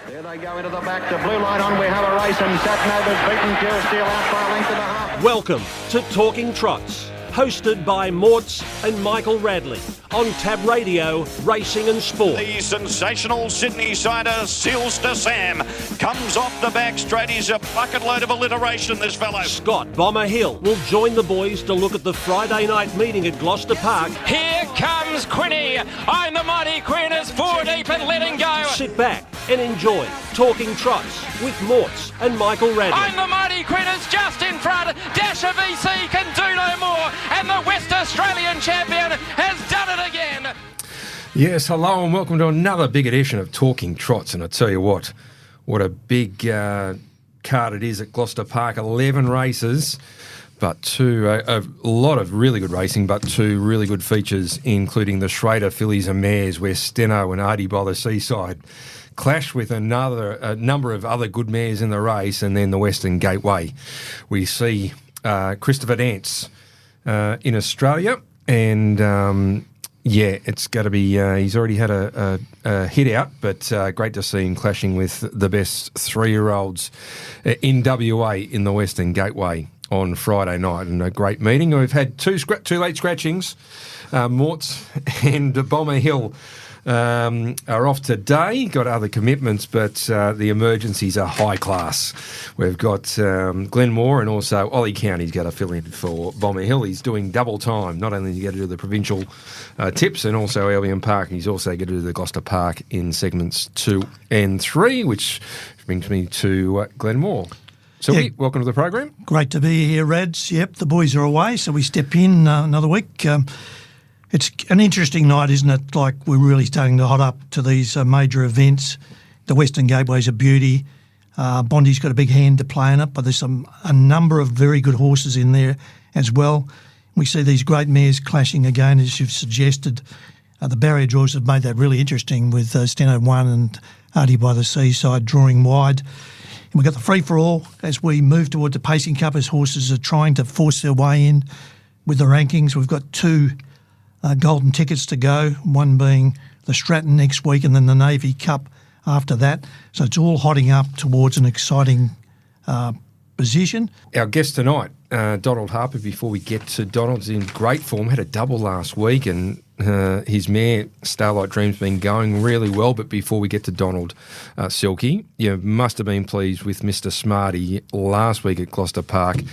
Here they go into the back. The blue light on. We have a race, and Satnova's beaten Pure Steel out by a length and a half. Welcome to Talking Trots, hosted by Mortz and Michael Radley on Tab Radio, Racing and Sport. The sensational Sydney sider, Seals to Sam, comes off the back straight. He's a bucket load of alliteration, this fellow. Scott Bomber Hill will join the boys to look at the Friday night meeting at Gloucester Park. Here comes Quinny. I'm the mighty Queen is four deep and letting go. Sit back and enjoy Talking Trots with Mortz and Michael Radley. I'm the mighty Queen is just in front. Dasher VC can do no more. And the West Australian champion has done it again. Yes, hello and welcome to another big edition of Talking Trots. And I tell you what a big card it is at Gloucester Park. 11 races, but a lot of really good racing, but two really good features, including the Schrader fillies and mares, where Steno and Artie by the Seaside clash with a number of other good mares in the race, and then the Western Gateway. We see Christopher Dance in Australia, and it's got to be. He's already had a hit out, but great to see him clashing with the best 3-year-olds in WA in the Western Gateway on Friday night, and a great meeting. We've had two late scratchings. Mortz and Bomber Hill are off today. Got other commitments, but the emergencies are high class. We've got Glenn Moore and also Oli Cownie's got to fill in for Bomber Hill. He's doing double time. Not only does he get to do the provincial tips and also Albion Park, he's also got to do the Gloucester Park in segments 2 and 3, which brings me to Glenn Moore. Sylvie, welcome to the program. Great to be here, Rads. Yep, the boys are away, so we step in another week. It's an interesting night, isn't it? Like, we're really starting to hot up to these major events. The Western Gateway's a beauty. Bondi's got a big hand to play in it, but there's a number of very good horses in there as well. We see these great mares clashing again, as you've suggested. The barrier draws have made that really interesting with Steno 1 and Artie by the Seaside drawing wide. And we've got the free-for-all as we move toward the Pacing Cup, as horses are trying to force their way in with the rankings. We've got 2 golden tickets to go, one being the Stratton next week and then the Navy Cup after that. So it's all hotting up towards an exciting position. Our guest tonight, Donald Harper, before we get to Donald's in great form, had a double last week, and his mare, Starlight Dream's been going really well. But before we get to Donald, Silky, you must have been pleased with Mr. Smarty last week at Gloucester Park.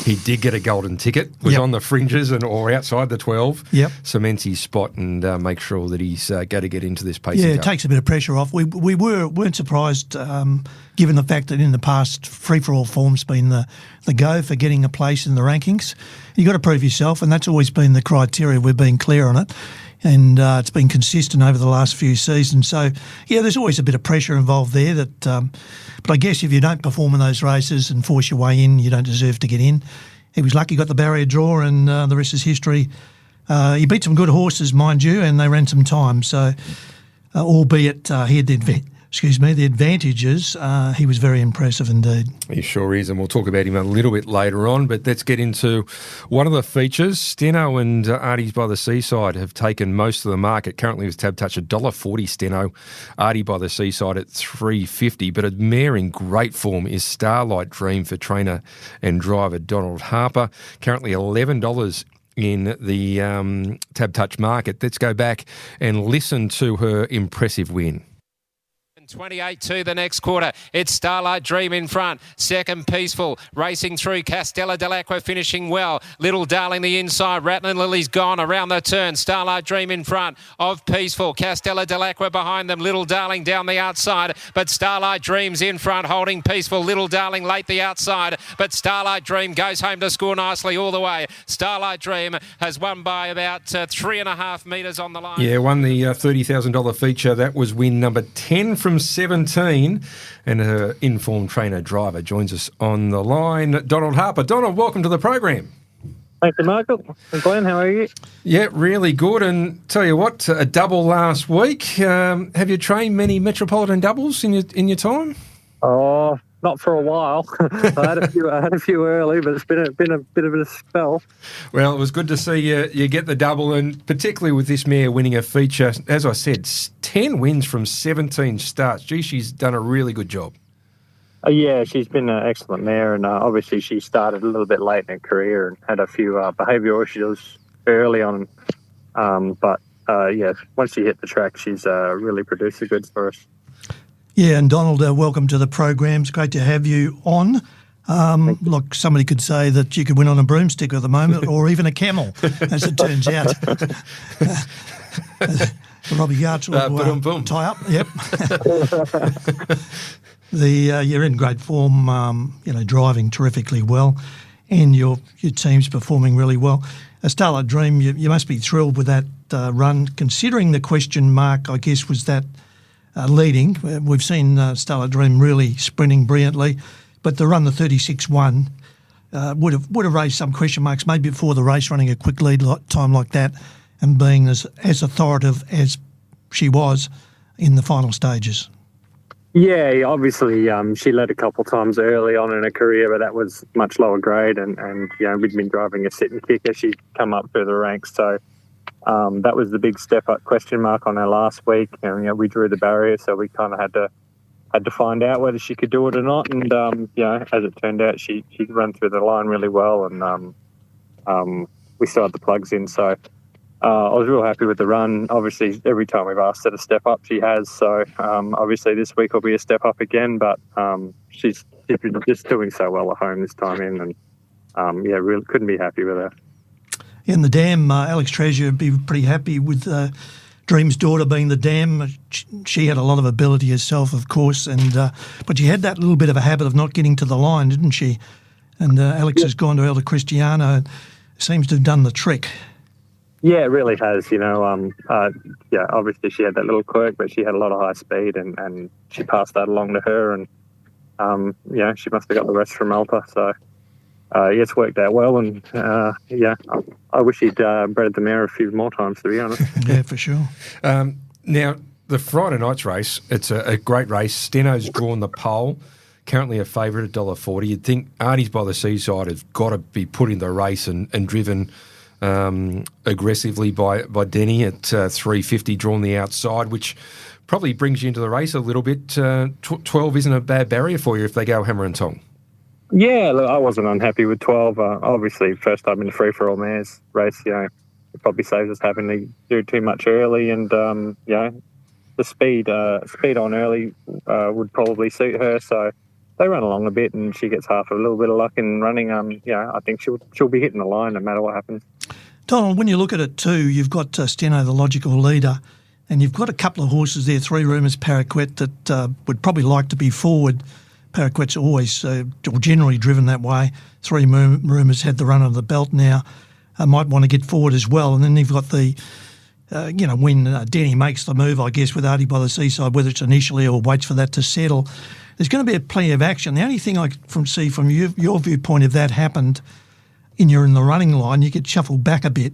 He did get a golden ticket, was on the fringes or outside the 12. Yep. Cements his spot and make sure that he's going to get into this pacing cup. It takes a bit of pressure off. We weren't surprised, given the fact that in the past free-for-all form's been the go for getting a place in the rankings. You've got to prove yourself, and that's always been the criteria. We've been clear on it, and it's been consistent over the last few seasons. So, there's always a bit of pressure involved there. But I guess if you don't perform in those races and force your way in, you don't deserve to get in. He was lucky, got the barrier draw, and the rest is history. He beat some good horses, mind you, and they ran some time. So, albeit he had the advantages, he was very impressive indeed. He sure is, and we'll talk about him a little bit later on, but let's get into one of the features. Steno and Artie's by the Seaside have taken most of the market. Currently with Tab Touch, $1.40 Steno, Artie by the Seaside at $3.50, but a mare in great form is Starlight Dream for trainer and driver Donald Harper, currently $11 in the Tab Touch market. Let's go back and listen to her impressive win. 28-2 the next quarter. It's Starlight Dream in front. Second, Peaceful. Racing through. Castella Dell'Acqua finishing well. Little Darling the inside. Rattling Lily's gone around the turn. Starlight Dream in front of Peaceful. Castella Dell'Acqua behind them. Little Darling down the outside. But Starlight Dream's in front holding Peaceful. Little Darling late the outside. But Starlight Dream goes home to score nicely all the way. Starlight Dream has won by about 3.5 metres on the line. Yeah, won the $30,000 feature. That was win number 10 from 17, and her informed trainer driver joins us on the line, Donald Harper. Donald, welcome to the program. Thank you, Michael. And Glenn, how are you? Yeah, really good. And tell you what, a double last week. Have you trained many Metropolitan doubles in your time? Oh, not for a while. I had a few early, but it's been a bit of a spell. Well, it was good to see you get the double, and particularly with this mare winning a feature. As I said, 10 wins from 17 starts. Gee, she's done a really good job. Yeah, she's been an excellent mare, and obviously she started a little bit late in her career and had a few behavioural issues early on. But once she hit the track, she's really produced the goods for us. Yeah, and Donald, welcome to the program. It's great to have you on. Look, somebody could say that you could win on a broomstick at the moment, or even a camel, as it turns out. Robbie Yachts will tie up. Yep. You're in great form. Driving terrifically well, and your team's performing really well. A Starlight Dream, you must be thrilled with that run, considering the question mark, I guess, was that leading. We've seen Starlight Dream really sprinting brilliantly, but to run the 36-1 would have raised some question marks maybe before the race, running a quick lead time like that and being as authoritative as she was in the final stages. Yeah, obviously she led a couple of times early on in her career, but that was much lower grade, and we'd been driving a sit and kick as she'd come up through the ranks, so that was the big step up question mark on her last week. And we drew the barrier, so we kind of had to find out whether she could do it or not. And as it turned out, she ran through the line really well, and we still had the plugs in. So I was real happy with the run. Obviously, every time we've asked her to step up, she has. So obviously this week will be a step up again, but she's just doing so well at home this time in, and really couldn't be happy with her. In the dam, Alex Treasure would be pretty happy with Dream's daughter being the dam. She had a lot of ability herself, of course, but she had that little bit of a habit of not getting to the line, didn't she? And Alex has gone to Elder Cristiano, seems to have done the trick. Yeah, it really has. Obviously she had that little quirk, but she had a lot of high speed, and she passed that along to her, and she must have got the rest from Alta. So it's worked out well, and I wish he'd bred the mare a few more times, to be honest. Yeah, for sure. Now, the Friday night's race, it's a great race. Steno's drawn the pole, currently a favourite at $1.40. You'd think Arnie's by the Seaside has got to be put in the race and driven aggressively by Denny at $3.50, drawn the outside, which probably brings you into the race a little bit. 12 isn't a bad barrier for you if they go hammer and tong. Yeah, look, I wasn't unhappy with 12. Obviously, first time in the free-for-all mares race, it probably saves us having to do too much early, and the speed on early would probably suit her. So they run along a bit, and she gets a little bit of luck in running. I think she'll be hitting the line no matter what happens. Donald, when you look at it too, you've got Steno, the logical leader, and you've got a couple of horses there, Three Rumours, Paraquet, that would probably like to be forward. Paraquet's always or generally driven that way. Three Rumours had the run of the belt now. Might want to get forward as well. And then you've got the, when Denny makes the move, I guess, with Artie by the Seaside, whether it's initially or waits for that to settle, there's going to be plenty of action. The only thing I see from your viewpoint, if that happened and you're in the running line, you could shuffle back a bit.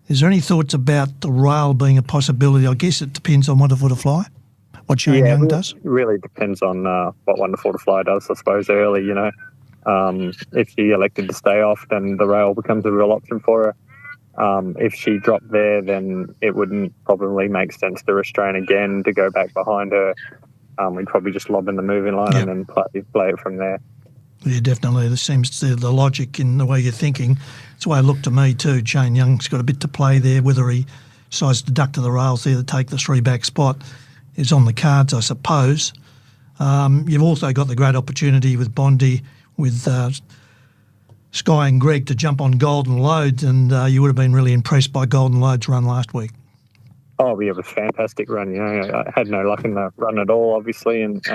Is there any thoughts about the rail being a possibility? I guess it depends on Wonderful to Fly, what Shane Young does. It really depends on what Wonderful to Fly does, I suppose, early, If she elected to stay off, then the rail becomes a real option for her. If she dropped there, then it wouldn't probably make sense to restrain again, to go back behind her. We'd probably just lob in the moving line and then play it from there. Yeah, definitely. There seems to the logic in the way you're thinking. It's the way it looked to me too. Shane Young's got a bit to play there. Whether he decides to duck to the rails there to take the three-back spot is on the cards, I suppose. You've also got the great opportunity with Bondi, with Sky and Greg to jump on Golden Loads, and you would have been really impressed by Golden Loads' run last week. Oh, yeah, it was a fantastic run. I had no luck in the run at all, obviously, and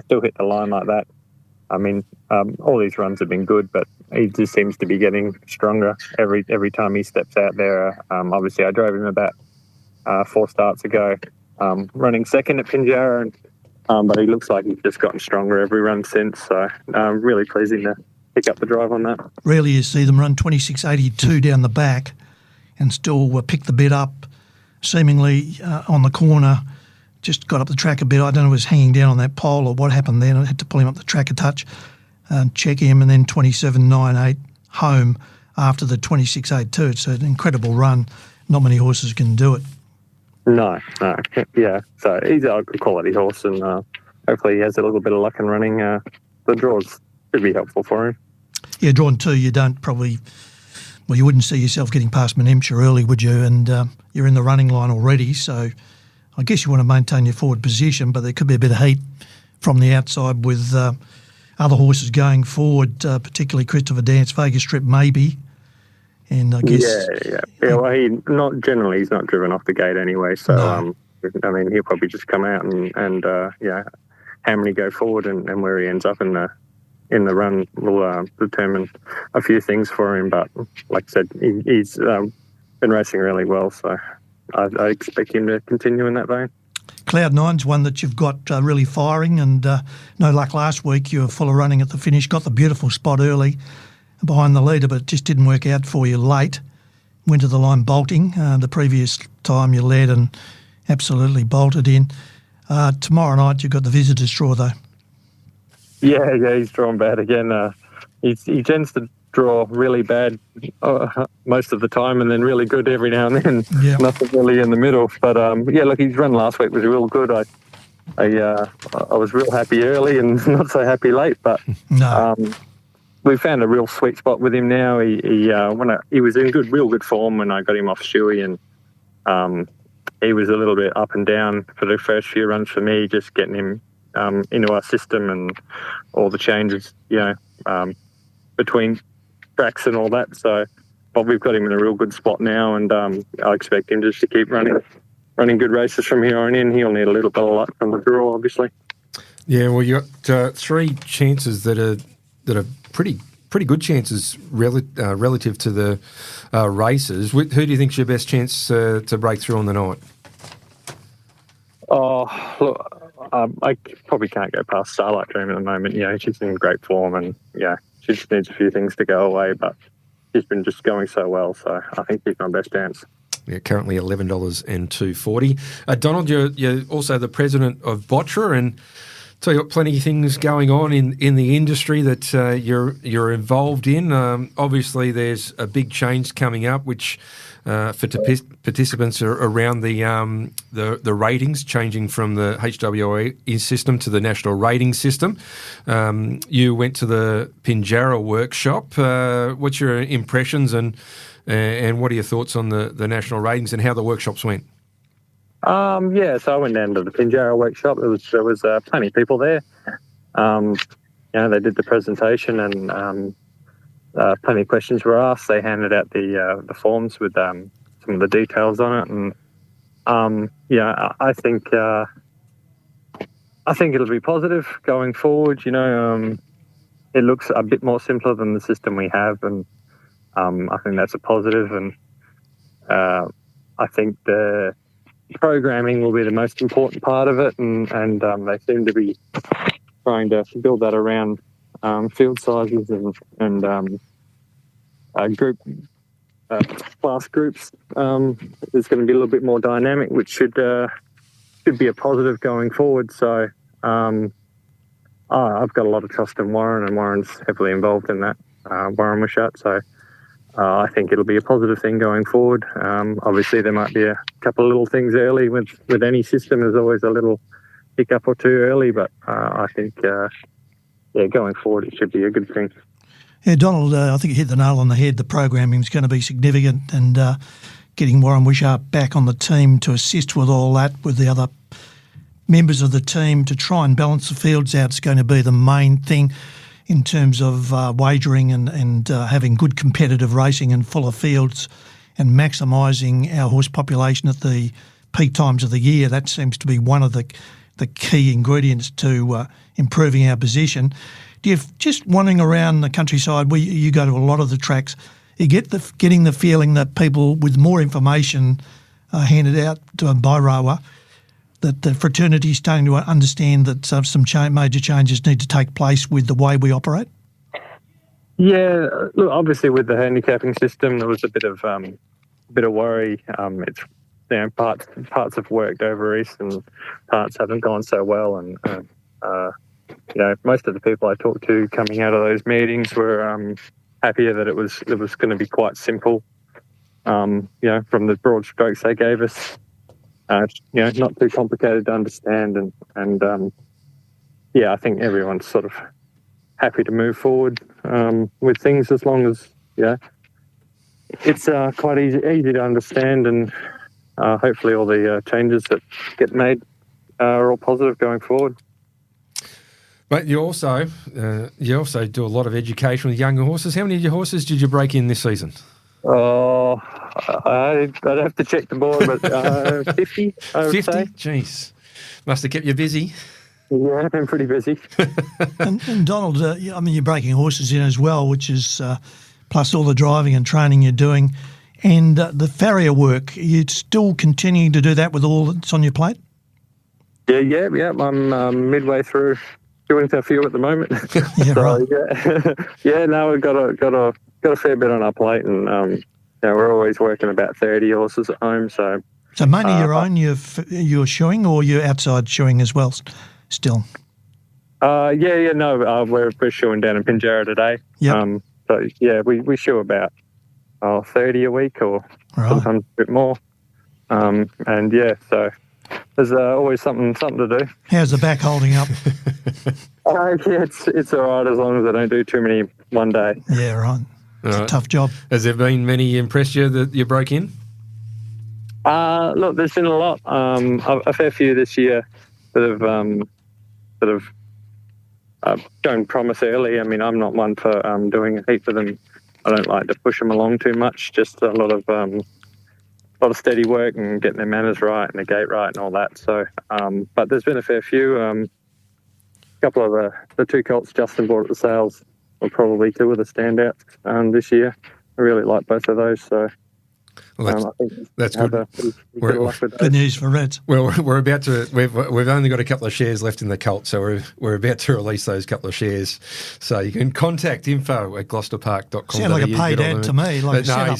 still hit the line like that. I mean, all these runs have been good, but he just seems to be getting stronger every time he steps out there. Obviously, I drove him about 4 starts ago, running second at Pinjarra, but he looks like he's just gotten stronger every run since. So really pleasing to pick up the drive on that. Rarely you see them run 26.82 down the back and still pick the bit up, seemingly on the corner, just got up the track a bit. I don't know if it was hanging down on that pole or what happened then. I had to pull him up the track a touch, check him, and then 27.98 home after the 26.82. It's an incredible run. Not many horses can do it. No. Yeah, so he's a good quality horse, and hopefully he has a little bit of luck in running. The draws should be helpful for him. Yeah, drawn 2, you don't probably... Well, you wouldn't see yourself getting past Manemsha early, would you? And you're in the running line already, so I guess you want to maintain your forward position, but there could be a bit of heat from the outside with other horses going forward, particularly Christopher Dance, Vegas Strip maybe. And I guess... Yeah, well, he's not driven off the gate anyway, so, No. I mean, he'll probably just come out and how many go forward and where he ends up in the run will determine a few things for him. But like I said, he's been racing really well, so I expect him to continue in that vein. Cloud9's one that you've got really firing, and no luck last week. You were full of running at the finish, got the beautiful spot early behind the leader, but it just didn't work out for you late. Went to the line bolting the previous time you led and absolutely bolted in. Tomorrow night you've got the visitors draw though. Yeah, he's drawn bad again. He tends to draw really bad most of the time, and then really good every now and then. Yeah. Nothing really in the middle. But look, his run last week was real good. I was real happy early and not so happy late. But No. we found a real sweet spot with him now. He was in real good form when I got him off Shuey, and he was a little bit up and down for the first few runs for me, just getting him into our system and all the changes, between tracks and all that. So, but we've got him in a real good spot now, and I expect him just to keep running good races from here on in. He'll need a little bit of luck from the draw, obviously. Yeah, well, you got 3 chances that are pretty good chances relative to the races. Who do you think's your best chance to break through on the night? Oh, look, I probably can't go past Starlight Dream at the moment. She's in great form, and she just needs a few things to go away, but she's been just going so well, so I think she's my best chance. Yeah, currently $11 and $2.40. Donald, you're also the president of Bottra, and tell you what, plenty of things going on in the industry that you're involved in. Obviously, there's a big change coming up, which for participants are around the ratings, changing from the HWE system to the national rating system. You went to the Pinjarra workshop. What's your impressions and what are your thoughts on the national ratings and how the workshops went? So I went down to the Pinjarra workshop. There was plenty of people there. They did the presentation, and plenty of questions were asked. They handed out the forms with some of the details on it, and I think it'll be positive going forward. It looks a bit more simpler than the system we have, and I think that's a positive. And I think the programming will be the most important part of it, and they seem to be trying to build that around field sizes and group class groups. It's going to be a little bit more dynamic, which should be a positive going forward. So I've got a lot of trust in Warren, and Warren's heavily involved in that, Warren Wishart. So I think it'll be a positive thing going forward. Obviously, there might be a couple of little things early with any system. There's always a little hiccup or two early, but I think, going forward, it should be a good thing. Yeah, Donald, I think you hit the nail on the head. The programming is going to be significant, and getting Warren Wishart back on the team to assist with all that, with the other members of the team to try and balance the fields out, is going to be the main thing in terms of wagering and having good competitive racing and fuller fields and maximising our horse population at the peak times of the year. That seems to be one of the key ingredients to improving our position. Do you just wandering around the countryside, you go to a lot of the tracks, you getting the feeling that people with more information handed out by Rower, that the fraternity is starting to understand that some major changes need to take place with the way we operate? Yeah, look, obviously with the handicapping system, there was a bit of worry. parts have worked over east and parts haven't gone so well. And most of the people I talked to coming out of those meetings were happier that it was going to be quite simple. From the broad strokes they gave us, not too complicated to understand, and I think everyone's sort of happy to move forward with things as long as it's quite easy to understand, and hopefully all the changes that get made are all positive going forward. But you also do a lot of education with younger horses. How many of your horses did you break in this season? Oh, I'd have to check the board, but 50, I would 50? say. Jeez. Must have kept you busy. Yeah, I've been pretty busy. And Donald, you're breaking horses in as well, which is plus all the driving and training you're doing. And the farrier work, you still continuing to do that with all that's on your plate? Yeah. I'm midway through doing a few at the moment. Yeah, right. No, we've got a fair bit on our plate, and we're always working about 30 horses at home. So mainly your own you're shoeing, or you're outside shoeing as well still? We're shoeing down in Pinjarra today. Yep. We shoe about 30 a week, or sometimes a bit more. So there's always something to do. How's the back holding up? It's all right as long as I don't do too many one day. Yeah, right. It's a tough job. Has there been many impressed you that you broke in? Look, there's been a lot. A fair few this year that have shown promise early. I mean, I'm not one for doing a heap of them. I don't like to push them along too much. Just a lot of steady work and getting their manners right and the gait right and all that. So, but there's been a fair few. A couple of the two colts Justin bought at the sales were probably two of the standouts this year. I really like both of those. So, well, I think that's good. Good news for Reds. Well, we're about to. We've only got a couple of shares left in the cult, so we're about to release those couple of shares. So you can contact info@gloucesterpark.com. Sound like a paid ad to me. Like no.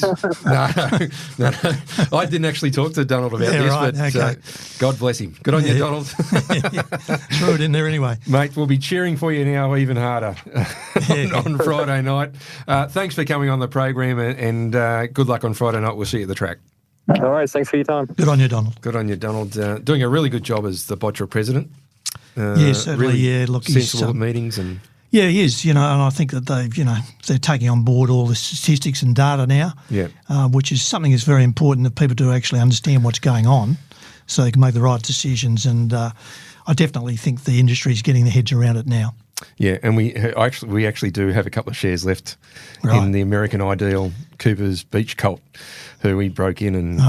I didn't actually talk to Donald about this, right, but okay. God bless him. Good on you, Donald. Threw it in there anyway. Mate, we'll be cheering for you now even harder on Friday night. Thanks for coming on the program, and good luck on Friday night. We'll see you at the track. All right, thanks for your time. Good on you, Donald. Good on you, Donald. Doing a really good job as the Botcher president. Certainly. Really look, sensible at meetings and. Yeah, he is. And I think that they're taking on board all the statistics and data now. Yeah. Which is something that's very important that people do actually understand what's going on, so they can make the right decisions. And I definitely think the industry is getting their heads around it now. Yeah, and we actually do have a couple of shares left in the American Ideal Cooper's Beach Colt, who he broke in, and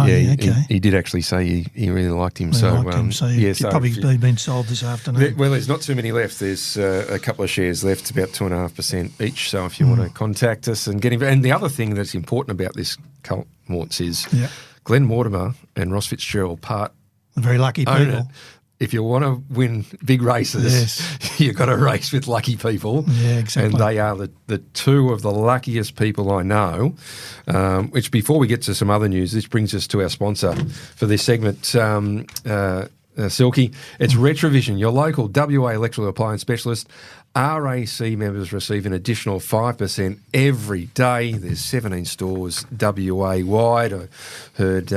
he did actually say he really liked him. He's probably been sold this afternoon. There's not too many left. There's a couple of shares left, about 2.5% each. So if you want to contact us and get him, and the other thing that's important about this colt, Morts, is Glenn Mortimer and Ross Fitzgerald very lucky people. If you want to win big races, you've got to race with lucky people. Yeah, exactly. And they are the two of the luckiest people I know. Which, before we get to some other news, this brings us to our sponsor for this segment, Silky. It's Retrovision, your local WA electrical appliance specialist. RAC members receive an additional 5% every day. There's 17 stores WA wide. I heard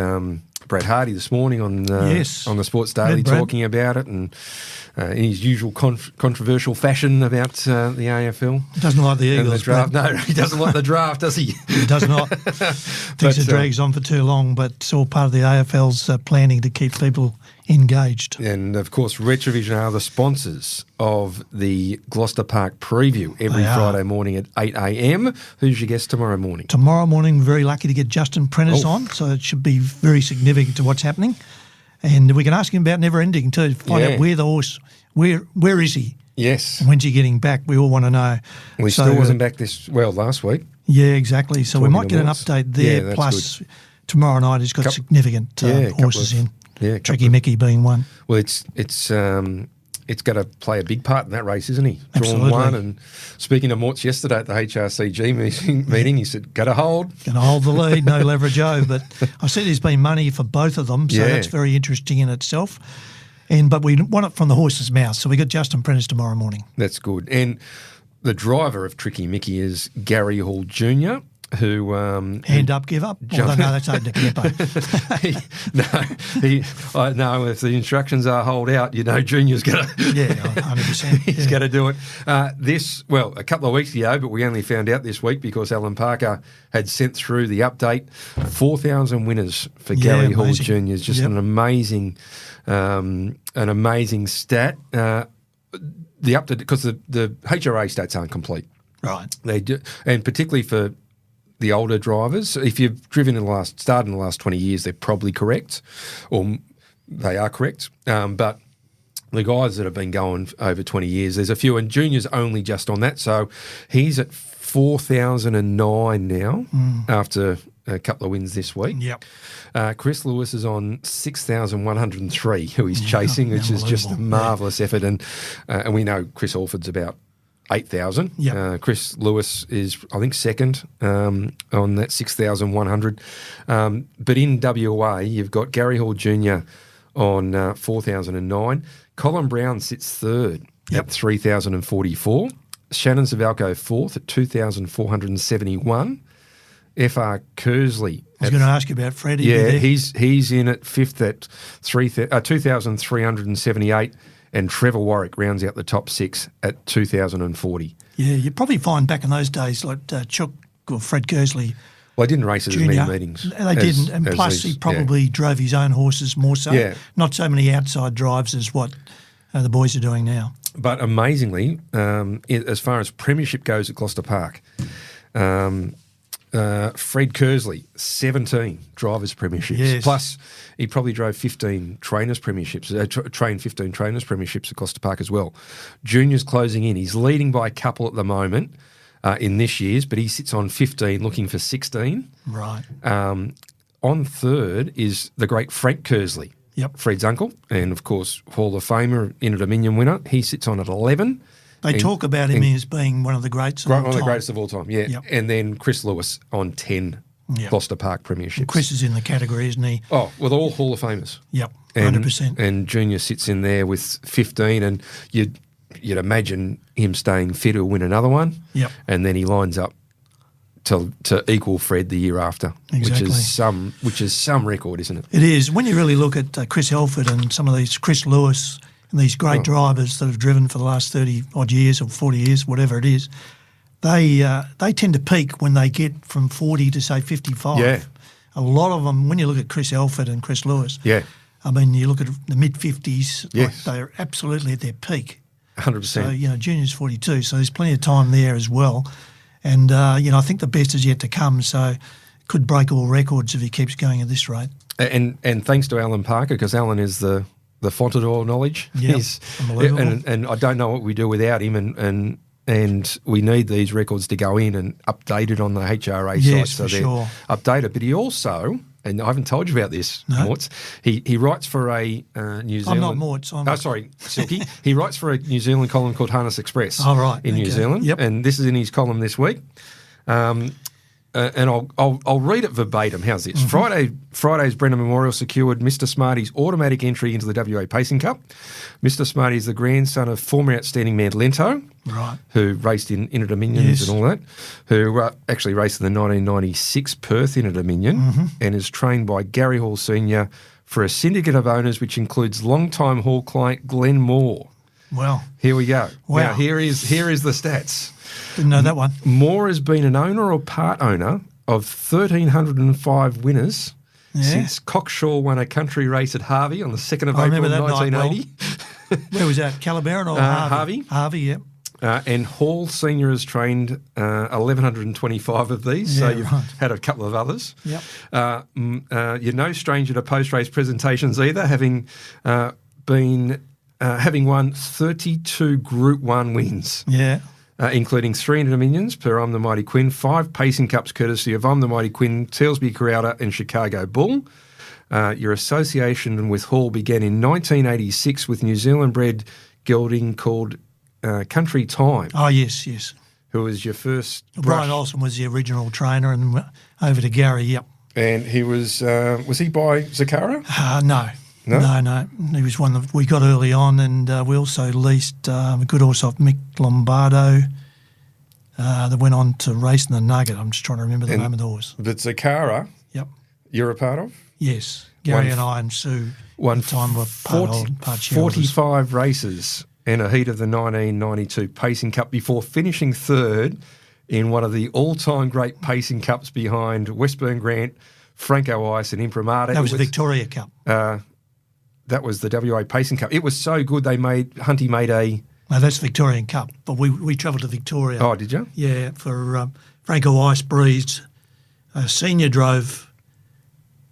Brad Hardy this morning on the Sports Daily talking about it, and in his usual controversial fashion about the AFL. He doesn't like the Eagles. The draft. No, he doesn't like the draft, does he? He does not. Thinks it drags on for too long, but it's all part of the AFL's planning to keep people engaged. And, of course, Retrovision are the sponsors of the Gloucester Park preview every Friday morning at 8 a.m. Who's your guest tomorrow morning? Tomorrow morning, very lucky to get Justin Prentice on, so it should be very significant to what's happening. And we can ask him about Never Ending too, to find out where the horse, where is he? Yes. And when's he getting back? We all want to know. Well, he still wasn't back last week. Yeah, exactly. So we might get an update there. Plus, tomorrow night he's got significant horses in. Yeah, Tricky Mickey being one. Well, it's it's going to play a big part in that race, isn't he? Absolutely. Drawn 1. And speaking of Mortz yesterday at the HRCG meeting, he said, "Got to hold." Going to hold the lead, no leverage over. But I see there's been money for both of them, so that's very interesting in itself. But we want it from the horse's mouth, so we got Justin Prentice tomorrow morning. That's good. And the driver of Tricky Mickey is Gary Hall Jr., who hand up, give up. No, that's open to Kepo. No. If the instructions are hold out, Junior's going to 100%. He's going to do it. A couple of weeks ago, but we only found out this week because Alan Parker had sent through the update. 4,000 winners for Gary Hall Jr. is just an amazing stat. The update because the HRA stats aren't complete. Right. They do, and particularly for the older drivers, if you've started in the last 20 years, they're probably correct, or they are correct. But the guys that have been going over 20 years, there's a few, and Junior's only just on that. So he's at 4,009 now after a couple of wins this week. Yep. Chris Lewis is on 6,103, who he's chasing, which is just a marvellous effort. And we know Chris Alford's about 8,000. Yep. Chris Lewis is, I think, second on that 6,100. But in WA, you've got Gary Hall Jr. on 4,009. Colin Brown sits third at 3,044. Shannon Zavalco fourth at 2,471. F.R. Kersley. I was going to ask you about Freddie. Yeah, he's in at fifth at 2,378. And Trevor Warwick rounds out the top 6 at 2,040. Yeah, you probably find back in those days like Chuck or Fred Kersley. Well, I didn't race at as many meetings. They didn't. And plus he probably drove his own horses more so. Yeah. Not so many outside drives as what the boys are doing now. But amazingly, as far as premiership goes at Gloucester Park, Fred Kersley, 17 drivers' premierships. Yes. Plus, he probably drove 15 trainers' premierships, trained 15 trainers' premierships at Gloucester Park as well. Junior's closing in. He's leading by a couple at the moment in this year's, but he sits on 15 looking for 16. Right. On third is the great Frank Kersley, Fred's uncle, and, of course, Hall of Famer, Inter-Dominion winner. He sits on at 11. They talk about him as being one of the greats of all time. One of the greatest of all time, yeah. Yep. And then Chris Lewis on 10 Gloucester Park premierships. And Chris is in the category, isn't he? Oh, with all Hall of Famers. Yep, 100%. And Junior sits in there with 15, and you'd imagine him staying fit to win another one. Yep. And then he lines up to equal Fred the year after, exactly. which is some record, isn't it? It is. When you really look at Chris Elford and some of these Chris Lewis and these great drivers that have driven for the last 30-odd years or 40 years, whatever it is, they tend to peak when they get from 40 to, say, 55. Yeah. A lot of them, when you look at Chris Elford and Chris Lewis, I mean, you look at the mid-50s, yes. they're absolutely at their peak. 100%. So, Junior's 42, so there's plenty of time there as well. And, I think the best is yet to come, so could break all records if he keeps going at this rate. And thanks to Alan Parker, because Alan is the font of all knowledge. Yeah, unbelievable. And I don't know what we do without him, and we need these records to go in and update it on the HRA site. So they're updated. But he also, and I haven't told you about this, Mortz, he writes for a New Zealand... I'm not Mortz. Silky. He writes for a New Zealand column called Harness Express in New Zealand. Yep. And this is in his column this week. And I'll read it verbatim. How's this? Mm-hmm. Friday's Brenner Memorial secured Mr. Smarty's automatic entry into the WA Pacing Cup. Mr. Smarty is the grandson of former outstanding man Lento, who raced in Inter-Dominions and all that, who actually raced in the 1996 Perth Inter-Dominion and is trained by Gary Hall Sr. for a syndicate of owners which includes long-time Hall client Glenn Moore. Wow. Here we go. Wow. Now, here is the stats. Didn't know that one. Moore has been an owner or part owner of 1,305 winners since Cockshaw won a country race at Harvey on the 2nd of April 1980. Where was that, Calabaron or Harvey? Harvey, yeah. And Hall Senior has trained 1,125 of these, so you've had a couple of others. Yep. You're no stranger to post-race presentations either, having won 32 Group 1 wins. Yeah. Including 3 Inter-Dominions per I'm the Mighty Quinn, 5 Pacing Cups courtesy of I'm the Mighty Quinn, Telsby Corrada and Chicago Bull. Your association with Hall began in 1986 with New Zealand-bred gelding called Country Time, Oh, yes. who was your first Brian brush. Olsen was the original trainer, and over to Gary, yep. And he was he by Zakara? No. No. He was one that we got early on, and we also leased a good horse off Mick Lombardo that went on to race in the Nugget. I'm just trying to remember the name of the horse. But Zakara, Yep. you're a part of? Yes. Gary One- and I and Sue One at the time were part shareholders. 45 races and a heat of the 1992 Pacing Cup before finishing third in one of the all-time great Pacing Cups behind Westburn Grant, Franco Ice and Imprimatur. That was the Victoria Cup. That was the WA Pacing Cup. It was so good Hunty made a... No, that's Victorian Cup, but we travelled to Victoria. Oh, did you? Yeah, for Franco Ice breezed. Senior drove,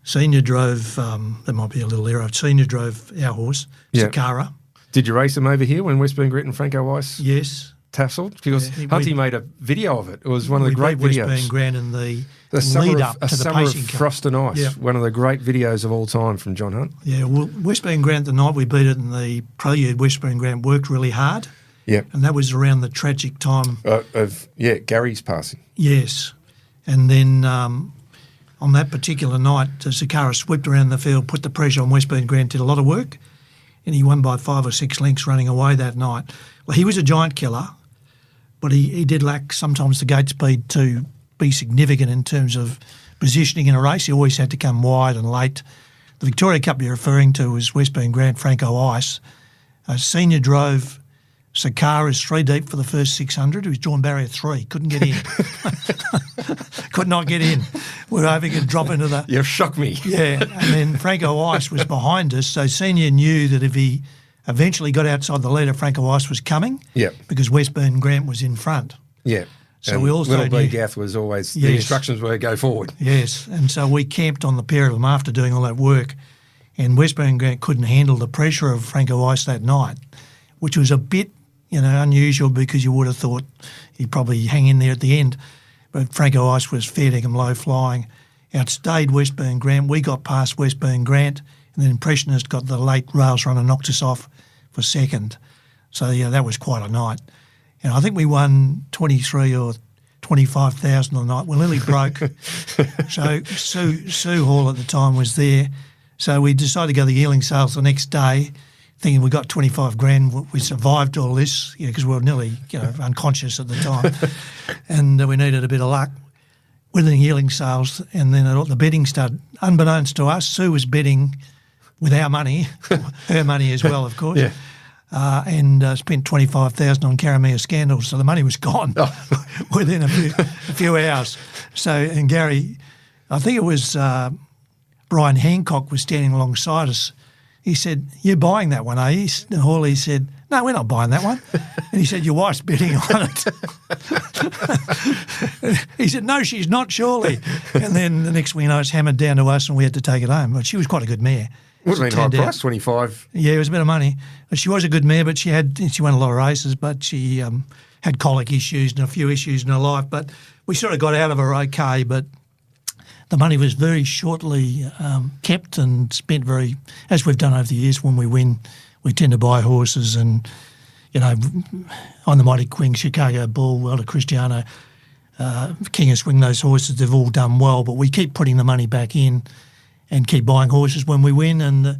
that might be a little error, Senior drove our horse, Yeah. Sakara. Did you race him over here when Westburn Grant and Franco Ice Yes. tasseled? Because Yeah, Hunty made a video of it. It was one of the We great beat videos. Westburn Grant in the The summer lead of, up a to the summer of Pacing Cup. Frost and Ice, Yeah. one of the great videos of all time from John Hunt. Yeah, well, Westburn Grant, the night we beat it in the prelude, Westburn Grant worked really hard, Yep. and that was around the tragic time. Gary's passing. Yes. And then on that particular night, Sakara swept around the field, put the pressure on Westburn Grant, did a lot of work, and he won by 5 or 6 lengths running away that night. Well, he was a giant killer, but he did lack sometimes the gate speed to be significant in terms of positioning in a race. He always had to come wide and late. The Victoria Cup you're referring to was Westburn Grant, Franco Ice. Senior drove Sakara's 3 deep for the first 600. He was drawn barrier 3, couldn't get in. Could not get in. We were hoping he'd drop into the... You've shocked me. Yeah, and then Franco Ice was behind us, so Senior knew that if he eventually got outside the leader, Franco Ice was coming. Yep. Because Westburn Grant was in front. Yeah. So And we also Little B knew- Gath was always, the Yes. instructions were go forward. Yes, and so we camped on the pair of them after doing all that work, and Westburn Grant couldn't handle the pressure of Franco Ice that night, which was a bit, unusual because you would have thought he'd probably hang in there at the end. But Franco Ice was fair dinkum low flying, outstayed Westburn Grant. We got past Westburn Grant, and then Impressionist got the late rails runner, knocked us off for second. So, yeah, that was quite a night. And I think we won 23 or 25,000 a night. We nearly broke. So Sue Hall at the time was there. So we decided to go to the yearling sales the next day, thinking we got 25 grand. We survived all this, because we were nearly, unconscious at the time, and we needed a bit of luck. With the yearling sales, and then the betting started. Unbeknownst to us, Sue was betting with our money, her money as well, of course. Yeah. And spent 25,000 on Caramia Scandals, so the money was gone within a few hours. So, and Gary, I think it was Brian Hancock was standing alongside us. He said, "You're buying that one, are you?" And Hawley said, "No, we're not buying that one." And he said, "Your wife's betting on it." He said, "No, she's not, surely." And then the next thing you know, it's hammered down to us, and we had to take it home. But she was quite a good mare. Would have been high Turned out- price, 25. Yeah, it was a bit of money. But she was a good mare, but she won a lot of races, but she had colic issues and a few issues in her life. But we sort of got out of her okay, but the money was very shortly kept and spent as we've done over the years. When we win, we tend to buy horses and, on the Mighty Queen, Chicago Bull, Elder Cristiano, King of Swing, those horses, they've all done well, but we keep putting the money back in and keep buying horses when we win, and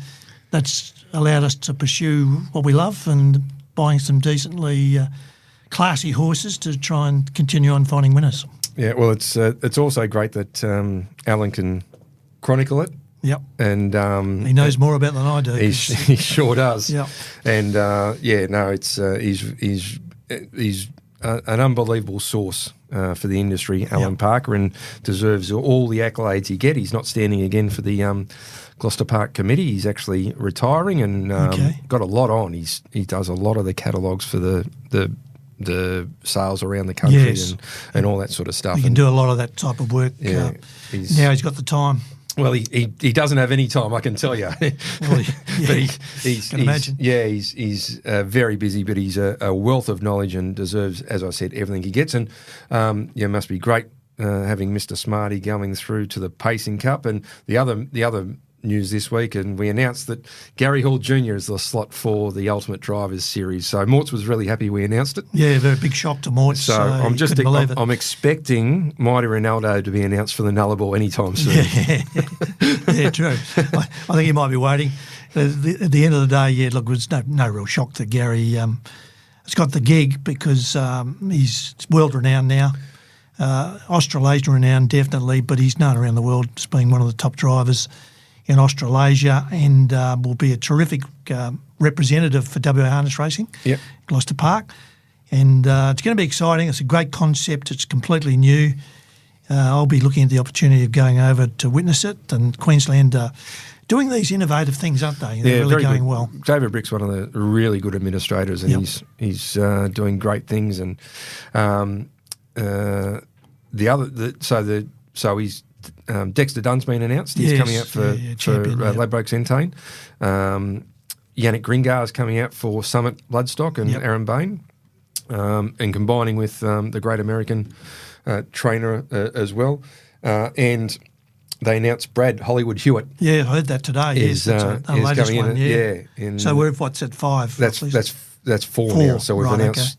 that's allowed us to pursue what we love and buying some decently classy horses to try and continue on finding winners. Yeah, well, it's also great that Alan can chronicle it. Yep. And He knows more about it than I do. he sure does. Yep. And it's he's an unbelievable source for the industry, Alan Parker, and deserves all the accolades he gets. He's not standing again for the Gloucester Park Committee. He's actually retiring and got a lot on. He does a lot of the catalogues for the sales around the country, Yes. and all that sort of stuff. He can do a lot of that type of work. Yeah, Now he's got the time. Well, he doesn't have any time, I can tell you. Well, But he's can imagine. Yeah, he's very busy, but he's a wealth of knowledge and deserves, as I said, everything he gets. And it must be great having Mr. Smarty going through to the Pacing Cup. And the other news this week, and we announced that Gary Hall Jr. is the slot for the Ultimate Drivers Series. So Mortz was really happy we announced it. Yeah, very big shock to Mortz. So I'm expecting Mighty Ronaldo to be announced for the Nullarbor anytime soon. Yeah, true. I think he might be waiting. At the end of the day, yeah, look, it was no real shock that Gary has got the gig because he's world-renowned now. Australasia renowned, definitely, but he's known around the world as being one of the top drivers in Australasia and will be a terrific representative for WA Harness Racing, Gloucester Park. And it's going to be exciting. It's a great concept. It's completely new. I'll be looking at the opportunity of going over to witness it. And Queensland doing these innovative things, aren't they? They're really going well. David Brick's one of the really good administrators, and he's doing great things. And Dexter Dunn's been announced. He's coming out for Ladbroke Centane. Yannick Gringar's coming out for Summit Bloodstock and Aaron Bain, and combining with the Great American trainer as well. And they announced Brad Hollywood Hewitt. Yeah, I heard that today. Yes, that's the latest one. So we're what's at 5? That's 4 now. So we've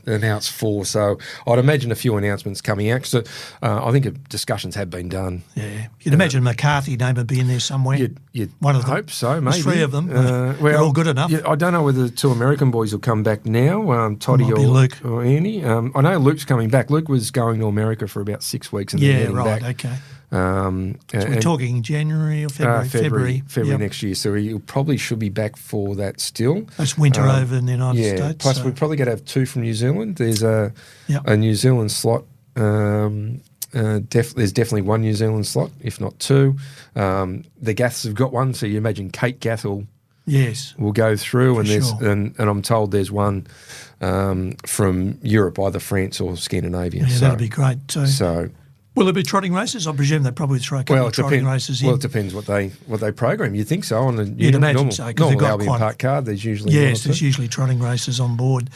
announced 4. So I'd imagine a few announcements coming out. So I think discussions have been done. Yeah, you'd imagine McCarthy name would be in there somewhere. You'd one of them. Hope so. Maybe there's 3 of them. They're all good enough. I don't know whether the 2 American boys will come back now. Toddy or Luke or Andy. I know Luke's coming back. Luke was going to America for about 6 weeks and then heading back. Okay. So we're talking January or February? February next year. So he probably should be back for that still. That's winter over in the United States. Plus, we're probably going to have 2 from New Zealand. There's a New Zealand slot. There's definitely 1 New Zealand slot, if not 2. The Gaths have got 1, so you imagine Kate Gath will go through, and I'm told there's 1 from Europe, either France or Scandinavia. Yeah, that'll be great too. So. Will there be trotting races? I presume they probably throw a couple of trotting races in. Well, it depends what they program. You'd think so. You'd imagine so. Normal Albion Park card, there's usually there's usually trotting races on board.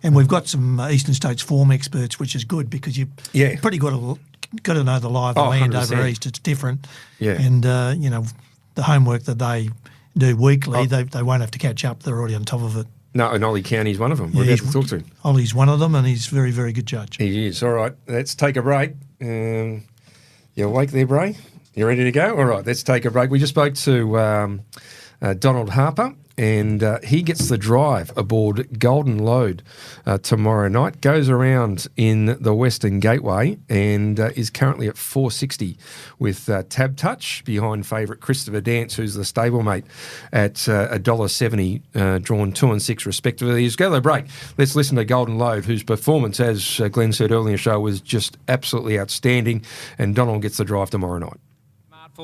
And we've got some Eastern States form experts, which is good because you've pretty got to know the lie of the land 100%. Over East. It's different. Yeah. And, the homework that they do weekly, they won't have to catch up. They're already on top of it. No, and Oli Cownie's one of them. We're about to talk to him. Oli's one of them, and he's a very, very good judge. He is. All right, let's take a break. You awake there, Bray? You ready to go? All right, let's take a break. We just spoke to Donald Harper, and he gets the drive aboard Golden Load tomorrow night. Goes around in the Western Gateway and is currently at 460 with Tab Touch behind favourite Christopher Dance, who's the stablemate at $1.70, drawn 2 and 6 respectively. Let's go to the break. Let's listen to Golden Load, whose performance, as Glenn said earlier in the show, was just absolutely outstanding, and Donald gets the drive tomorrow night.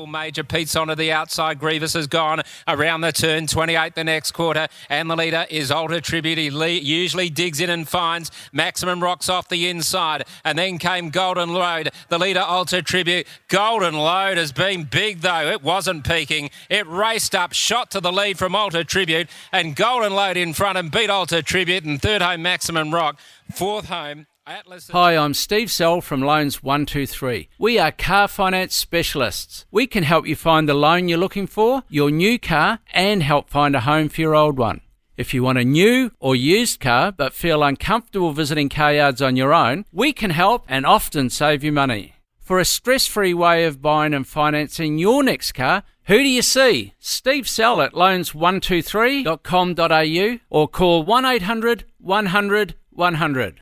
Major Pete's onto the outside. Grievous has gone around the turn, 28 the next quarter, and the leader is Alter Tribute. He usually digs in and finds Maximum Rocks off the inside, and then came Golden Load. The leader, Alter Tribute. Golden Load has been big though. It wasn't peaking. It raced up, shot to the lead from Alter Tribute, and Golden Load in front and beat Alter Tribute, and third home Maximum Rock, fourth home Atlas. Hi, I'm Steve Sell from Loans 123. We are car finance specialists. We can help you find the loan you're looking for, your new car, and help find a home for your old one. If you want a new or used car but feel uncomfortable visiting car yards on your own, we can help and often save you money. For a stress-free way of buying and financing your next car, who do you see? Steve Sell at loans123.com.au or call 1800 100 100.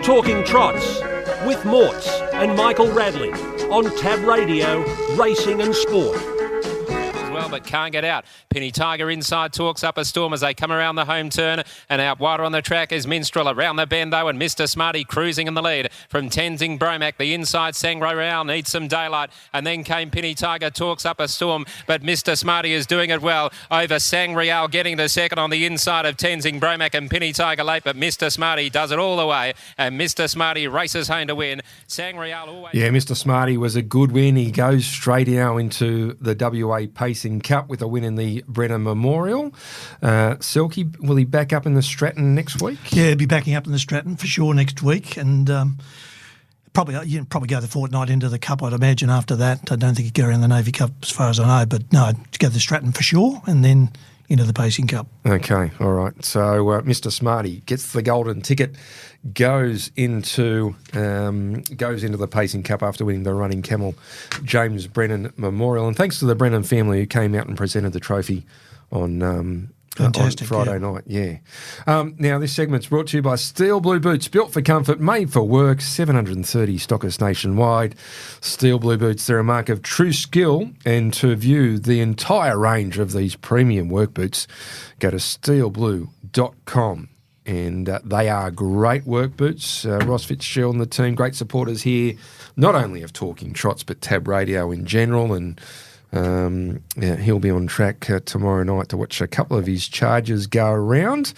Talking Trots with Mortz and Michael Radley on Tab Radio, Racing and Sport. Well, but can't get out. Penny Tiger inside talks up a storm as they come around the home turn, and out wider on the track is Minstrel around the bend though, and Mr. Smarty cruising in the lead from Tenzing Bromac. The inside Sangro Royale needs some daylight, and then came Penny Tiger talks up a storm, but Mr. Smarty is doing it well over Sang Royale, getting the second on the inside of Tenzing Bromac, and Penny Tiger late, but Mr. Smarty does it all the way, and Mr. Smarty races home to win. Sang Royale always. Yeah, Mr. Smarty was a good win. He goes straight now into the WA Pacing Cup with a win in the Brenner Memorial. Silky, will he back up in the Stratton next week? Yeah, he'll be backing up in the Stratton for sure next week. And probably go the fortnight into the Cup, I'd imagine. After that, I don't think he'd go around the Navy Cup as far as I know. But no, to go to the Stratton for sure, and then into the Pacing Cup. Okay, all right. So Mr. Smarty gets the golden ticket, goes into the Pacing Cup after winning the Running Camel James Brennan Memorial. And thanks to the Brennan family who came out and presented the trophy on Friday night. Yeah. Now, this segment's brought to you by Steel Blue Boots, built for comfort, made for work, 730 stockists nationwide. Steel Blue Boots, they're a mark of true skill. And to view the entire range of these premium work boots, go to steelblue.com. And they are great work boots. Ross Fitzgerald and the team, great supporters here, not only of Talking Trots, but Tab Radio in general. And he'll be on track tomorrow night to watch a couple of his charges go around.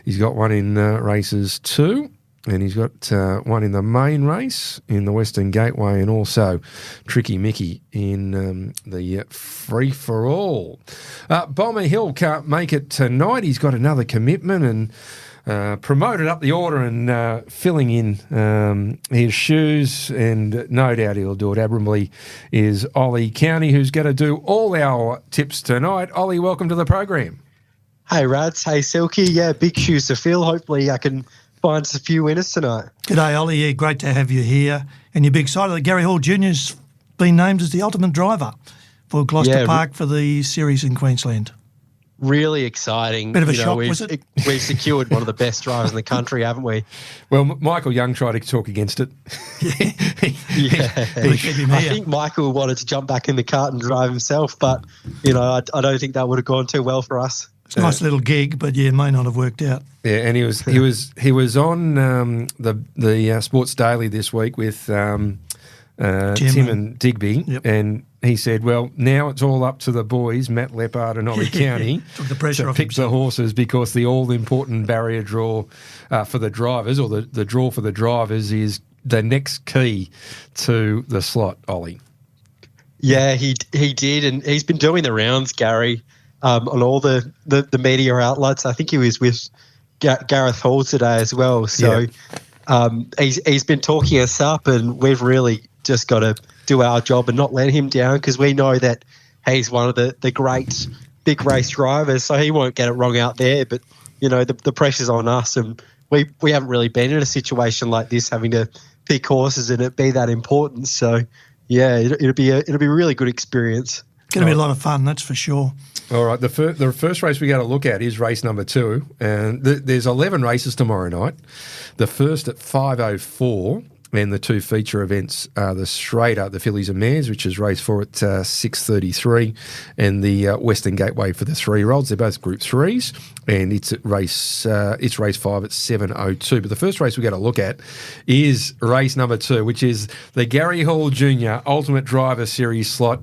He's got one in races 2, and he's got one in the main race in the Western Gateway, and also Tricky Mickey in the free-for-all. Bomber Hill can't make it tonight. He's got another commitment and promoted up the order and filling in his shoes, and no doubt he'll do it admirably, is Oli Cownie, who's going to do all our tips tonight. Oli, welcome to the program. Hey, Rads. Hey, Silky. Yeah, big shoes to fill. Hopefully I can find us a few winners tonight. G'day, Oli. Yeah, great to have you here. And you'll be excited that Gary Hall Jr.'s been named as the ultimate driver for Gloucester Park for the series in Queensland. Really exciting. Bit of a shock, was it? We've secured one of the best drivers in the country, haven't we? Well, Michael Young tried to talk against it. I think Michael wanted to jump back in the cart and drive himself, but, I don't think that would have gone too well for us. It's a nice little gig, but it may not have worked out. Yeah, and he was on the Sports Daily this week with Tim and Digby, and he said, well, now it's all up to the boys, Matt Leppard and Oli Cownie, to pick the horses, because the all-important barrier draw for the drivers, or the draw for the drivers, is the next key to the slot, Oli. Yeah, he did, and he's been doing the rounds, Gary, on all the media outlets. I think he was with Gareth Hall today as well. So he's been talking us up, and we've really just got to do our job and not let him down, because we know that he's one of the great big race drivers, so he won't get it wrong out there. But, the pressure's on us, and we haven't really been in a situation like this, having to pick horses and it be that important. So, yeah, it'll be a really good experience. Going to be a lot of fun, that's for sure. All right, the first race we got to look at is race number 2, and there's 11 races tomorrow night. The first at 5:04. And the 2 feature events are the Straighter, the Fillies and Mares, which is race 4 at 6:33, and the Western Gateway for the 3-year-olds. They're both Group 3s, and it's race 5 at 7:02. But the first race we got to look at is race number 2, which is the Gary Hall Jr. Ultimate Driver Series slot.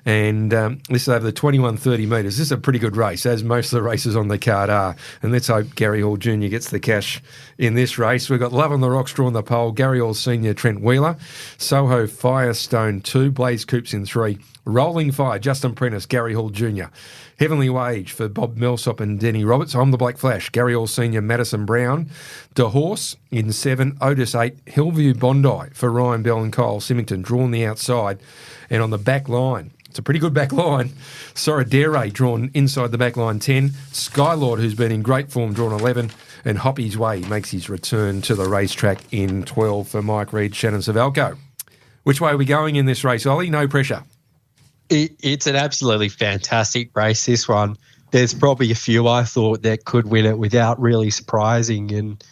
And this is over the 2130 metres. This is a pretty good race, as most of the races on the card are. And let's hope Gary Hall Jr. gets the cash in this race. We've got Love on the Rocks drawing the pole, Gary Hall Sr., Trent Wheeler, Soho Firestone 2, Blaze Coops in 3, Rolling Fire, Justin Prentice, Gary Hall Jr., Heavenly Wage for Bob Millsop and Denny Roberts, I'm the Black Flash, Gary Hall Sr., Madison Brown, De Horse in 7, Otis 8, Hillview Bondi for Ryan Bell and Kyle Symington, drawn the outside. And on the back line, it's a pretty good back line. Soradere drawn inside the back line 10. Skylord, who's been in great form, drawn 11. And Hoppy's Way makes his return to the racetrack in 12 for Mike Reid, Shannon Savalco. Which way are we going in this race, Ollie? No pressure. It's an absolutely fantastic race, this one. There's probably a few I thought that could win it without really surprising, and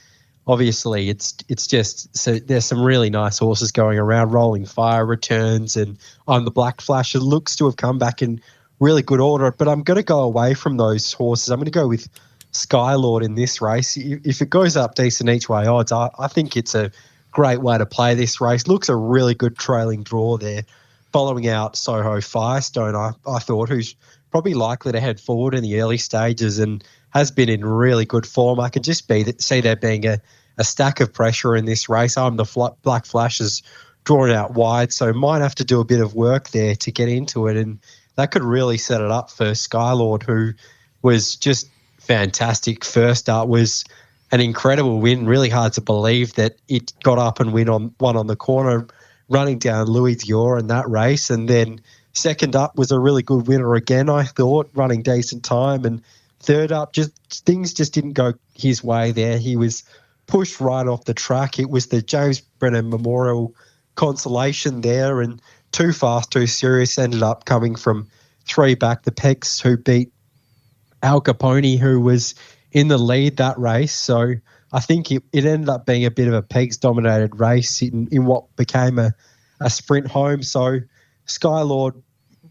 obviously it's just, so there's some really nice horses going around. Rolling Fire returns, and I'm the Black Flash. It looks to have come back in really good order, but I'm going to go away from those horses. I'm going to go with Skylord in this race. If it goes up decent each way odds, I think it's a great way to play this race. Looks a really good trailing draw there, following out Soho Firestone, I thought, who's probably likely to head forward in the early stages and has been in really good form. I can just see there being a stack of pressure in this race. I'm the Black Flash is drawn out wide, so might have to do a bit of work there to get into it, and that could really set it up for Skylord, who was just fantastic first up, was an incredible win. Really hard to believe that it got up and won on the corner, running down Louis Dior in that race. And then second up was a really good winner again, I thought, running decent time. And third up, things just didn't go his way there. He was pushed right off the track. It was the James Brennan Memorial consolation there, and Too Fast, Too Serious ended up coming from 3 back the pegs, who beat Al Capone, who was in the lead that race. So I think it ended up being a bit of a pegs-dominated race in what became a sprint home. So Skylord,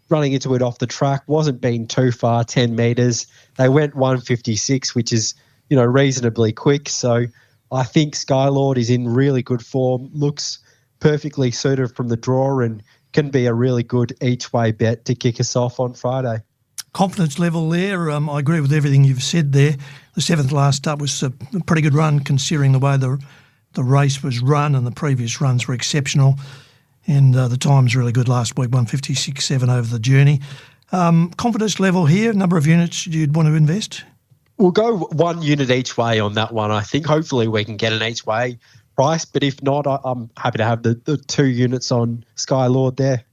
running into it off the track, wasn't being too far, 10 metres. They went 1:56, which is, reasonably quick. So I think Skylord is in really good form, looks perfectly suited from the draw, and can be a really good each-way bet to kick us off on Friday. Confidence level there, I agree with everything you've said there. The 7th last up was a pretty good run considering the way the race was run, and the previous runs were exceptional. And the time's really good last week, 1:56.7 over the journey. Confidence level here, number of units you'd want to invest? We'll go 1 unit each way on that one. I think hopefully we can get an each way price, but if not, I'm happy to have the 2 units on Skylord there.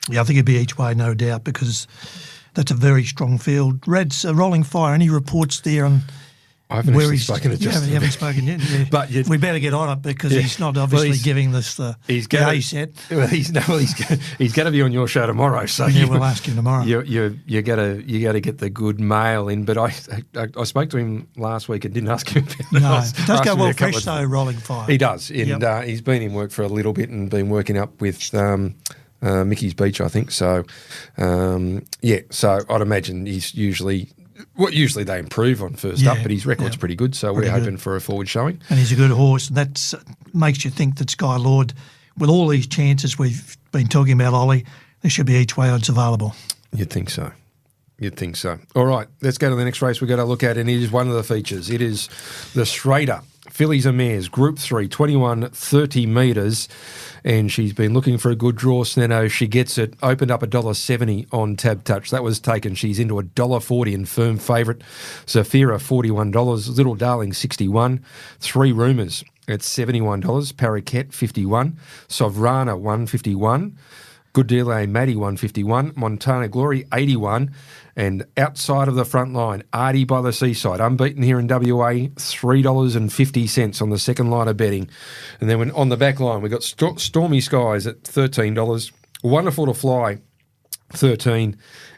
Yeah, I think it'd be each way, no doubt, because that's a very strong field. Rad's rolling fire. Any reports there on I haven't actually spoken to Justin. You haven't spoken yet. Yeah. But we better get on it because he's not obviously giving us the A set. Well, he's going to be on your show tomorrow. So we'll ask him tomorrow. You got to get the good mail in. But I spoke to him last week and didn't ask him about it. No, it does go well fresh though, rolling fire. He does, and he's been in work for a little bit and been working up with Mickey's Beach, I think. So so I'd imagine he's usually they improve on first up, but his record's pretty good, so we're hoping for a forward showing. And he's a good horse, and that makes you think that Skylord, with all these chances we've been talking about, Ollie, there should be each way odds available. You'd think so. All right, let's go to the next race we've got to look at, and it is one of the features. It is the Schrader Fillies and Mares, Group 3, 21, 30 metres, and she's been looking for a good draw, Sneno. She gets it, opened up $1.70 on Tab Touch. That was taken. She's into $1.40 in firm favourite. Zafira, $41. Little Darling, $61. 3 Rumours at $71. Paraquet, $51. Sovrana, $151. Good Deal A Maddie, $151. Montana Glory, $81. And outside of the front line, Artie by the Seaside, unbeaten here in WA, $3.50 on the second line of betting. And then on the back line, we've got Stormy Skies at $13. Wonderful to Fly, $13.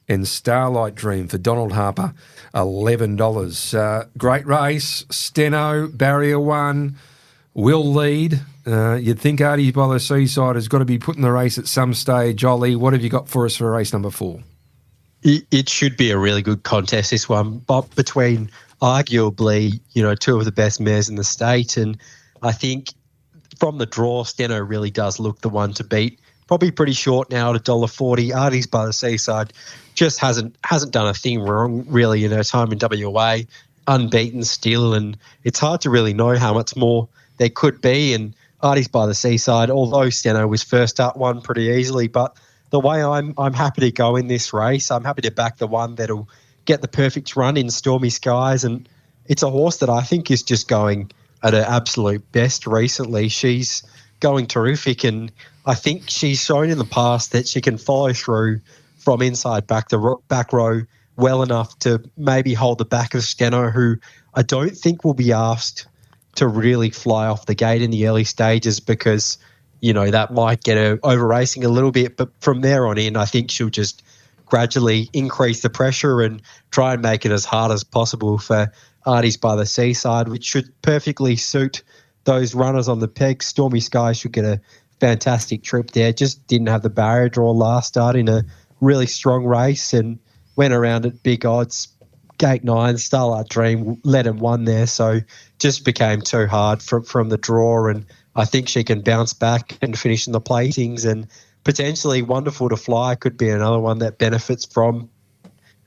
And Starlight Dream for Donald Harper, $11. Great race. Steno, Barrier 1, will lead. You'd think Artie by the Seaside has got to be put in the race at some stage. Ollie, what have you got for us for race number 4? It should be a really good contest, this one, but between arguably, 2 of the best mares in the state. And I think from the draw, Steno really does look the one to beat. Probably pretty short now at $1.40. Artie's by the Seaside just hasn't done a thing wrong really in her time in WA, unbeaten still, and it's hard to really know how much more there could be. And Artie's by the Seaside, although Steno was first up, won pretty easily, but the way I'm happy to go in this race, I'm happy to back the one that'll get the perfect run in Stormy Skies. And it's a horse that I think is just going at her absolute best recently. She's going terrific, and I think she's shown in the past that she can follow through from inside back row well enough to maybe hold the back of Steno, who I don't think will be asked to really fly off the gate in the early stages because that might get her over racing a little bit, but from there on in, I think she'll just gradually increase the pressure and try and make it as hard as possible for Artie's by the Seaside, which should perfectly suit those runners on the peg. Stormy Sky should get a fantastic trip there. Just didn't have the barrier draw last start in a really strong race and went around at big odds. Gate 9, Starlight Dream led and won there, so just became too hard from the draw, and I think she can bounce back and finish in the platings, and potentially Wonderful to Fly could be another one that benefits from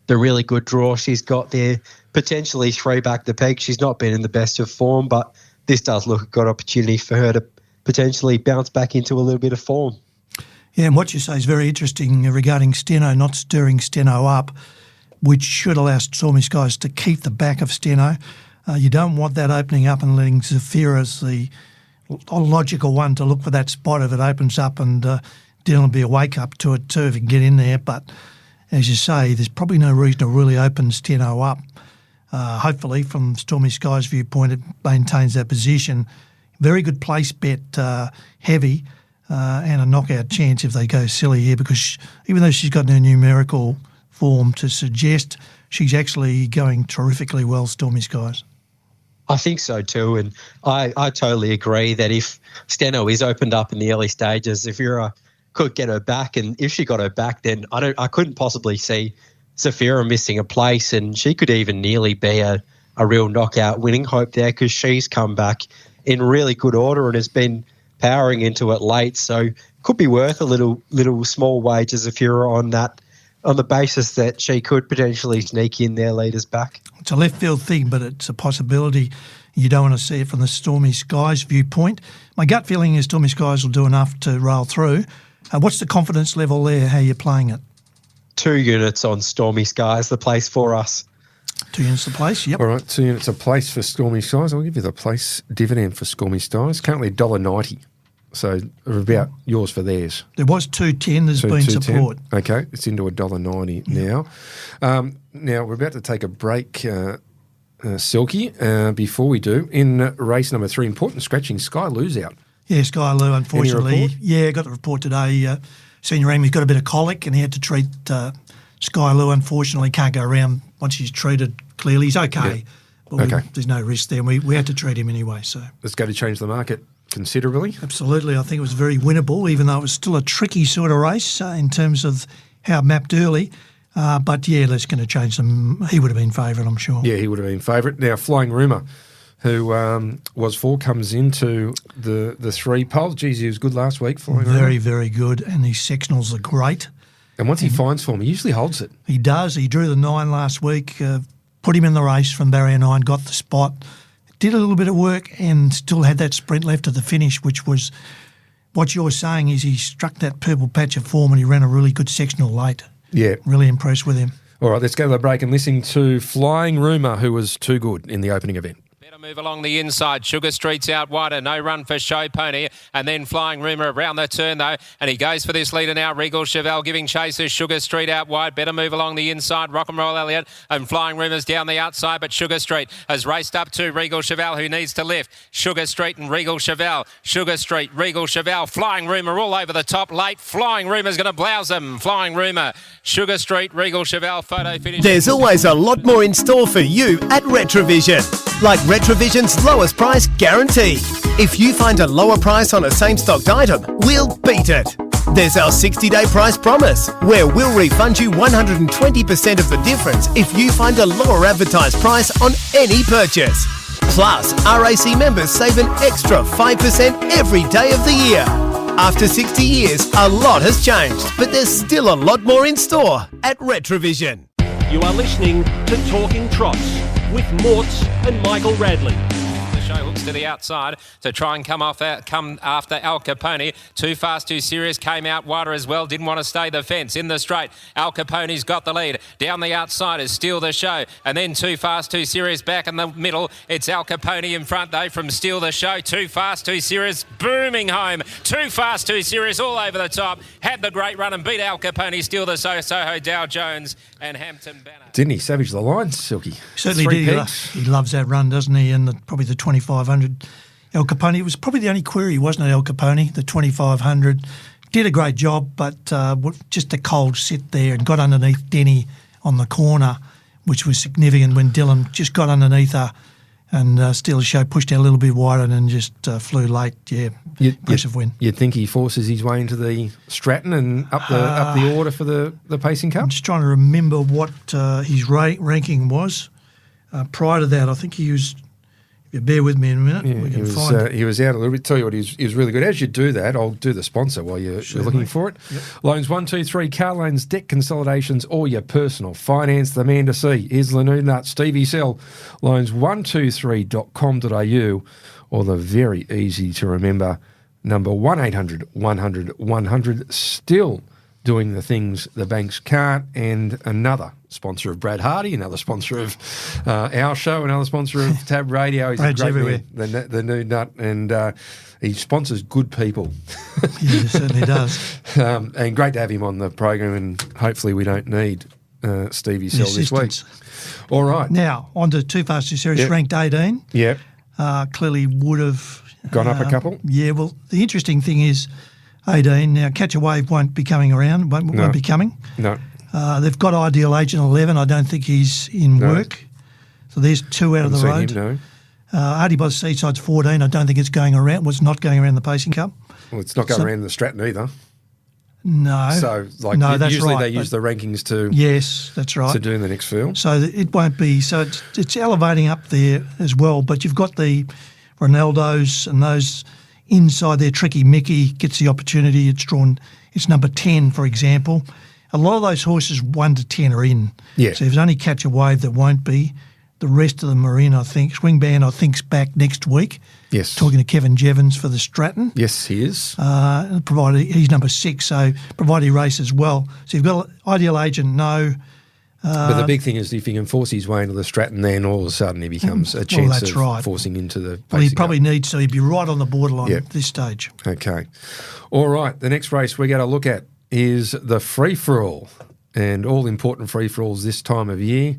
the really good draw she's got there. Potentially 3 back the peg. She's not been in the best of form, but this does look a good opportunity for her to potentially bounce back into a little bit of form. Yeah, and what you say is very interesting regarding Steno, not stirring Steno up, which should allow Stormy Skies to keep the back of Steno. You don't want that opening up and letting Zafira's the logical one to look for that spot if it opens up, and Dylan will be a wake-up to it too if he can get in there. But as you say, there's probably no reason to really opens 10-0 up. Hopefully, from Stormy Sky's viewpoint, it maintains that position. Very good place bet, heavy, and a knockout chance if they go silly here, because even though she's got no numerical form to suggest, she's actually going terrifically well, Stormy Skies. I think so too, and I totally agree that if Steno is opened up in the early stages, if Zafira could get her back, and if she got her back, then I couldn't possibly see Zafira missing a place, and she could even nearly be a real knockout winning hope there, because she's come back in really good order and has been powering into it late, so could be worth a little small wager Zafira on the basis that she could potentially sneak in their leaders back. It's a left field thing, but it's a possibility. You don't want to see it from the Stormy Skies viewpoint. My gut feeling is Stormy Skies will do enough to roll through. What's the confidence level there? How are you playing it? 2 units on Stormy Skies, the place for us. 2 units a place, yep. All right, 2 units a place for Stormy Skies. I'll give you the place dividend for Stormy Skies. Currently $1.90. So about yours for theirs. There was 2.10. There's been support. Okay, it's into $1.90 now. Now we're about to take a break, Silky. Before we do, in race number 3, important scratching, Sky Lou's out. Yeah, Sky Lou, unfortunately. Any report? Yeah, got the report today. Senior Amy's got a bit of colic and he had to treat Sky Lou. Unfortunately, can't go around once he's treated clearly. He's okay, but there's no risk there. We had to treat him anyway. So it's going to change the market considerably. Absolutely. I think it was very winnable, even though it was still a tricky sort of race in terms of how it mapped early. But yeah, that's going to change them. He would have been favourite, I'm sure. Yeah, he would have been favourite. Now, Flying Rumour, who was 4, comes into the 3 pole. Geez, he was good last week. Flying Rumour. Very, very good. And these sectionals are great. And once he finds form, he usually holds it. He does. He drew the 9 last week, put him in the race from barrier 9, got the spot, did a little bit of work and still had that sprint left at the finish, which was what you're saying is he struck that purple patch of form and he ran a really good sectional late. Yeah. Really impressed with him. All right, let's go to the break and listen to Flying Rumour, who was too good in the opening event. Move along the inside. Sugar Street's out wider. No run for Show Pony. And then Flying Rumour around the turn, though. And he goes for this leader now. Regal Chevelle giving chases. Sugar Street out wide. Better move along the inside. Rock and Roll Elliott and Flying Rumour's down the outside. But Sugar Street has raced up to Regal Chevelle, who needs to lift. Sugar Street and Regal Chevelle. Sugar Street, Regal Chevelle. Flying Rumour all over the top late. Flying Rumour's going to blouse them. Flying Rumour. Sugar Street, Regal Chevelle. Photo finish. There's always a lot more in store for you at Retrovision. Like Retrovision's lowest price guarantee. If you find a lower price on a same-stocked item, we'll beat it. There's our 60-day price promise, where we'll refund you 120% of the difference if you find a lower advertised price on any purchase. Plus, RAC members save an extra 5% every day of the year. After 60 years, a lot has changed, but there's still a lot more in store at Retrovision. You are listening to Talking Trots with Mortz and Michael Radley. The show hooks to the outside to try and come after Al Capone. Too Fast, Too Serious came out wider as well. Didn't want to stay the fence in the straight. Al Capone's got the lead. Down the outside is Steal the Show. And then Too Fast, Too Serious back in the middle. It's Al Capone in front though from Steal the Show. Too Fast, Too Serious booming home. Too Fast, Too Serious all over the top. Had the great run and beat Al Capone. Steal the Show, Soho, Dow Jones and Hampton Banner. Didn't he savage the lines, Silky? Certainly did. He loves that run, doesn't he? And probably the 2,500. El Capone, it was probably the only query, wasn't it, El Capone? The 2,500. Did a great job, but just a cold sit there and got underneath Denny on the corner, which was significant when Dylan just got underneath her and Steal the Show pushed out a little bit wider and just flew late. Yeah, impressive win. You'd think he forces his way into the Stratton and up the order for the Pacing Cup? I'm just trying to remember what his ranking was. Prior to that, I think he was. If you bear with me in a minute, we can find it. He was out a little bit. Tell you what, he was really good. As you do that, I'll do the sponsor while you're looking for it. Yep. Loans 1, 2, 3, car loans, debt consolidations, or your personal finance. The man to see is Lanu Nut, Stevie Sell. Loans123.com.au or the very easy to remember number 1800 100 100. Still doing the things the banks can't, and another sponsor of Brad Hardy, another sponsor of our show, another sponsor of Tab Radio. He's Brad's a great everywhere. man, the new nut, and he sponsors good people. Yeah, he certainly does. And great to have him on the program, and hopefully we don't need Stevie Sell this week. All right. Now, on to Too Fast Too Serious, ranked 18. Yeah. Clearly would have... Gone up a couple? Yeah, well, the interesting thing is 18. Now, Catch a Wave won't be coming around, won't be coming. No. They've got Ideal Agent 11. I don't think he's in work. So there's 2 out of the road. Him, no. Artie by the Seaside's 14. I don't think it's going around. Well, it's not going around the Pacing Cup. Well, it's not going around the Stratton either. No. So, that's usually right, they use the rankings to yes, that's right. to do the next field. So it won't be. So it's elevating up there as well. But you've got the Ronaldos and those inside there. Tricky Mickey gets the opportunity. It's drawn. It's number 10, for example. A lot of those horses 1 to 10 are in. Yeah. So if there's only Catch a Wave that won't be, the rest of them are in. I think Swing Band I think's back next week. Yes. Talking to Kevin Jevons for the Stratton. Yes, he is. Provided he's number 6, so provided he races well. So you've got Ideal Agent, no. But the big thing is if he can force his way into the Stratton, then all of a sudden he becomes a chance of forcing into the Well, he Pacing probably Cup. needs to. He'd be right on the borderline at this stage. Okay. All right. The next race we're going to look at is the free-for-all, and all important free-for-alls this time of year,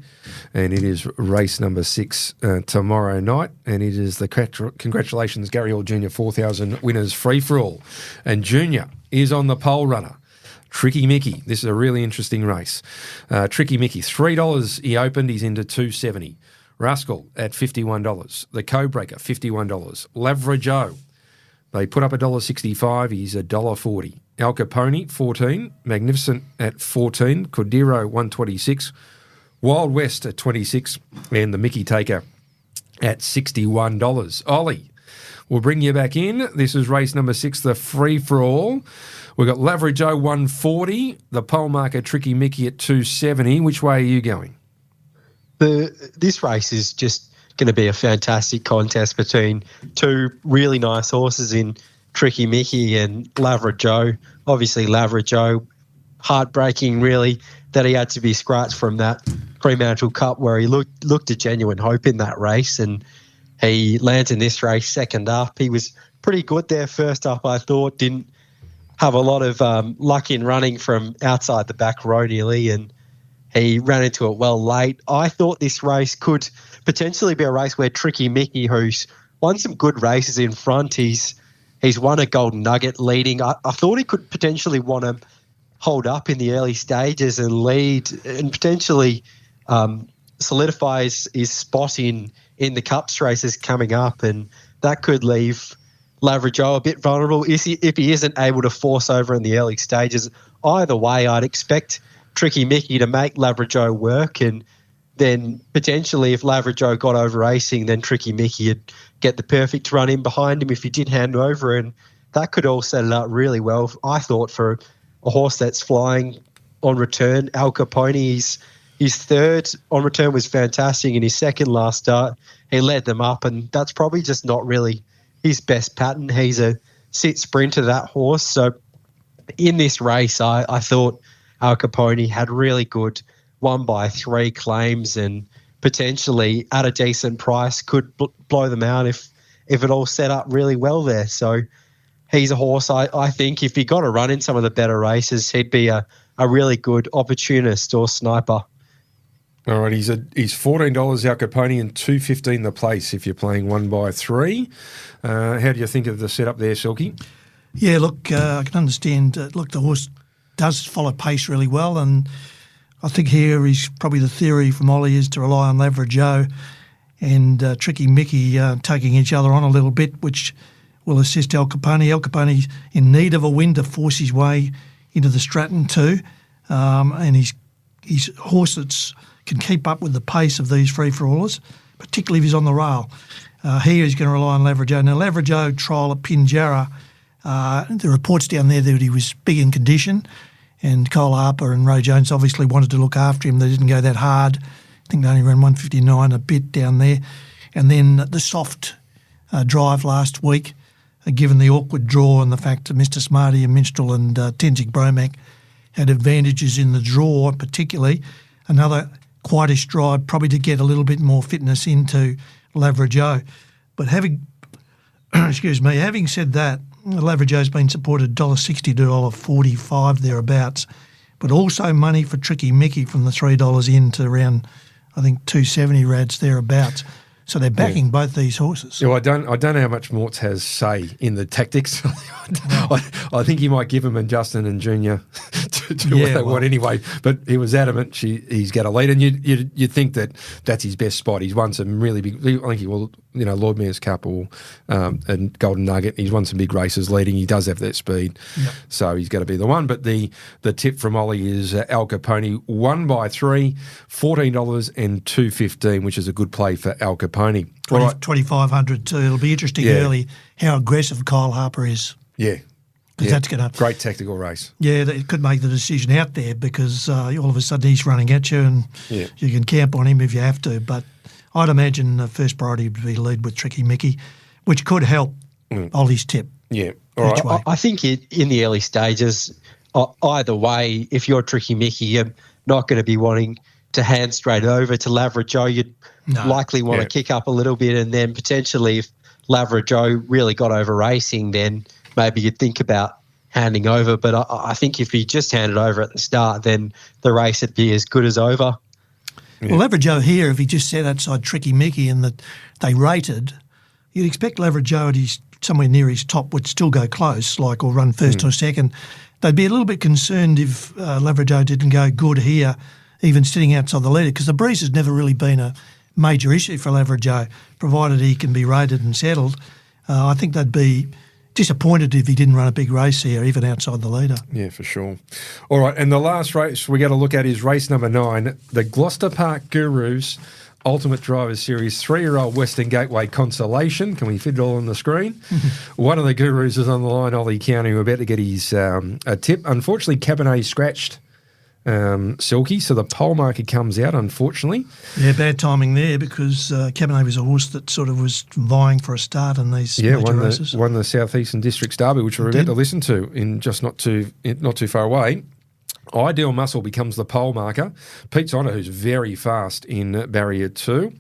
and it is race number 6 tomorrow night, and it is the Congratulations Gary Hall Jr. 4,000 winners free-for-all, and Junior is on the pole runner. Tricky Mickey. This is a really interesting race. Tricky Mickey, $3 he opened. He's into $2.70. Rascal at $51. The Codebreaker, $51. Lavra Joe, they put up $1.65. He's $1.40. Al Capone, 14. Magnificent at 14. Cordero, 126. Wild West at 26. And the Mickey Taker at $61. Ollie, we'll bring you back in. This is race number 6, the free-for-all. We've got Lavra Joe, 140. The pole marker, Tricky Mickey at 270. Which way are you going? This race is just going to be a fantastic contest between 2 really nice horses in Tricky Mickey and Lavra Joe. Obviously, Lavra Joe, heartbreaking really that he had to be scratched from that Fremantle Cup where he looked a genuine hope in that race, and he lands in this race second up. He was pretty good there first up, I thought. Didn't have a lot of luck in running from outside the back row nearly, and he ran into it well late. I thought this race could potentially be a race where Tricky Mickey, who's won some good races in front, he's won a Golden Nugget leading. I thought he could potentially want to hold up in the early stages and lead and potentially solidify his spot in the Cups races coming up, and that could leave Lavra Joe a bit vulnerable if he isn't able to force over in the early stages. Either way, I'd expect Tricky Mickey to make Lavra Joe work, and then potentially if Lavra Joe got over racing, then Tricky Mickey would get the perfect run in behind him if he did hand over, and that could all set it up really well, I thought, for a horse that's flying on return. Al Capone, his third on return was fantastic, and his second last start, he led them up, and that's probably just not really his best pattern. He's a sit sprinter, that horse. So in this race, I thought Al Capone had really good 1-by-3 claims, and potentially at a decent price could blow them out if it all set up really well there. So he's a horse, I think, if he got a run in some of the better races, he'd be a really good opportunist or sniper. All right, he's $14 Al Capone and $2.15 the place if you're playing 1-by-3. How do you think of the setup there, Silky? Yeah, look, I can understand. Look, the horse does follow pace really well, and I think here is probably the theory from Ollie is to rely on Lavra Joe and Tricky Mickey taking each other on a little bit, which will assist Al Capone. Al Capone's in need of a win to force his way into the Stratton too, and he's a horse that can keep up with the pace of these free-for-allers, particularly if he's on the rail. Here he's going to rely on Lavra Joe. Now, Lavra Joe trial at Pinjarra, the reports down there that he was big in condition, and Cole Harper and Ray Jones obviously wanted to look after him. They didn't go that hard. I think they only ran 159 a bit down there. And then the soft drive last week, given the awkward draw and the fact that Mr. Smarty and Minstrel and Tenzing Bromack had advantages in the draw, particularly. Another quietish drive, probably to get a little bit more fitness into Lavrajo. But having said that, Lavrajo's been supported $1.60 to $1.45 thereabouts, but also money for Tricky Mickey from the $3 in to around, I think, $2.70 rads thereabouts. So they're backing both these horses. Yeah, I don't know how much Mortz has say in the tactics. I think he might give him and Justin and Junior to do what they want anyway. But he was adamant he's got a lead, and you'd think that's his best spot. He's won some really big. I think he will, Lord Mayor's Cup or and Golden Nugget. He's won some big races leading. He does have that speed, so he's got to be the one. But the tip from Oli is Al Capone 1/3, $14 and $2.15, which is a good play for Al Capone. 2,500 too. It'll be interesting early how aggressive Kyle Harper is. Yeah. Because that's going to... Great tactical race. Yeah, it could make the decision out there because all of a sudden he's running at you and you can camp on him if you have to. But I'd imagine the first priority would be lead with Tricky Mickey, which could help Oli's tip. Yeah. All right. I think in the early stages, either way, if you're Tricky Mickey, you're not going to be wanting to hand straight over to Lavrajo. You'd likely want to kick up a little bit, and then potentially if Lavrajo really got over racing, then maybe you'd think about handing over. But I think if he just handed over at the start, then the race would be as good as over. Yeah. Well, Lavrajo here, if he just sat outside Tricky Mickey and that they rated, you'd expect Lavrajo at somewhere near his top would still go close, or run first or second. They'd be a little bit concerned if Lavrajo didn't go good here, even sitting outside the leader, because the breeze has never really been a major issue for Lavrajo, provided he can be rated and settled. I think they'd be disappointed if he didn't run a big race here, even outside the leader. Yeah, for sure. All right, and the last race we got to look at is race number 9, the Gloucester Park Gurus Ultimate Drivers Series 3-year-old Western Gateway Consolation. Can we fit it all on the screen? One of the Gurus is on the line, Oli Cownie. We're about to get his a tip. Unfortunately, Cabernet scratched Silky, so the pole marker comes out, unfortunately. Yeah, bad timing there because Cabernet was a horse that sort of was vying for a start in these major races. Won the South Eastern Districts Derby, which we're about to listen to in just not too far away. Ideal Muscle becomes the pole marker. Pete's Honour, who's very fast in Barrier 2.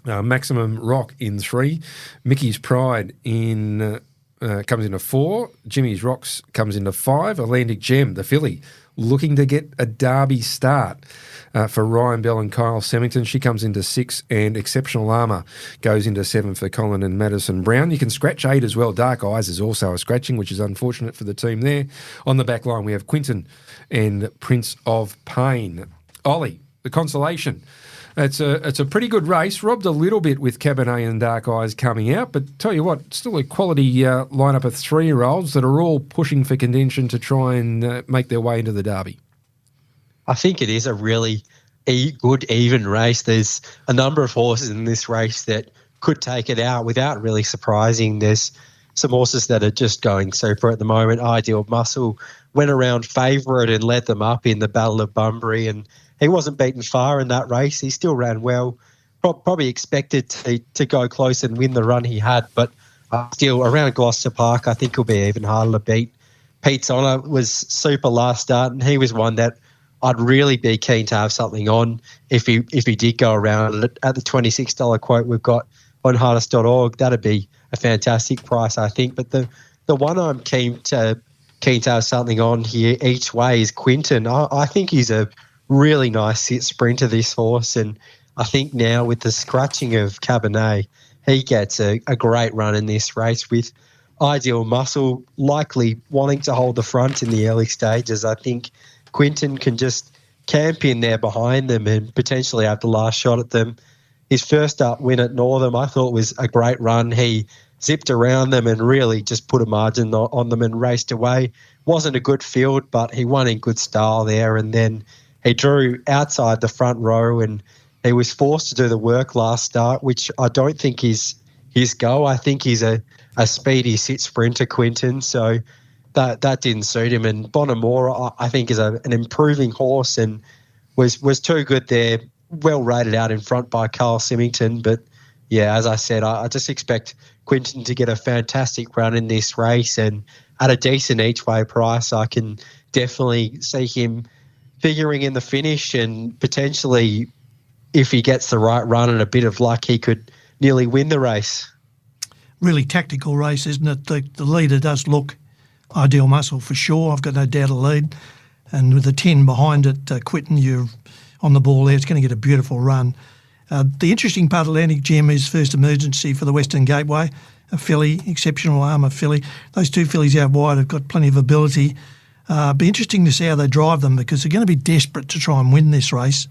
Maximum Rock in 3. Mickey's Pride comes into 4. Jimmy's Rocks comes into 5. Atlantic Gem, the filly, looking to get a Derby start for Ryan Bell and Kyle Semington. She comes into 6, and Exceptional Armour goes into 7 for Colin and Madison Brown. You can scratch 8 as well. Dark Eyes is also a scratching, which is unfortunate for the team there. On the back line, we have Quinton and Prince of Pain. Oli, the Consolation. It's a pretty good race. Robbed a little bit with Cabernet and Dark Eyes coming out, but tell you what, still a quality lineup of 3-year-olds that are all pushing for contention to try and make their way into the Derby. I think it is a really good, even race. There's a number of horses in this race that could take it out without really surprising. There's some horses that are just going super at the moment. Ideal Muscle went around favourite and led them up in the Battle of Bunbury, and he wasn't beaten far in that race. He still ran well. Probably expected to go close and win the run he had, but still around Gloucester Park, I think he'll be even harder to beat. Pete's Honour was super last start, and he was one that I'd really be keen to have something on if he did go around at the $26 quote we've got on hardest.org. That'd be a fantastic price, I think. But the one I'm keen to have something on here each way is Quinton. I think he's a really nice sit sprinter, this horse, and I think now with the scratching of Cabernet, he gets a great run in this race with Ideal Muscle likely wanting to hold the front in the early stages. I think Quinton can just camp in there behind them and potentially have the last shot at them. His first up win at Northam, I thought, was a great run. He zipped around them and really just put a margin on them and raced away. Wasn't a good field, but he won in good style there, and then he drew outside the front row and he was forced to do the work last start, which I don't think is his go. I think he's a speedy sit sprinter, Quinton, so that didn't suit him. And Bonamora, I think, is an improving horse and was too good there, well rated out in front by Carl Symington. But, yeah, as I said, I just expect Quinton to get a fantastic run in this race, and at a decent each-way price, I can definitely see him figuring in the finish, and potentially, if he gets the right run and a bit of luck, he could nearly win the race. Really Tactical race, isn't it? The leader does look Ideal Muscle for sure. I've got no doubt of lead. And with the 10 behind it, Quinton, you're on the ball there. It's going to get a beautiful run. The interesting part of Atlantic Gem is First Emergency for the Western Gateway, a filly, Exceptional Armour filly. Those two fillies out wide have got plenty of ability. Be interesting to see how they drive them, because they're going to be desperate to try and win this race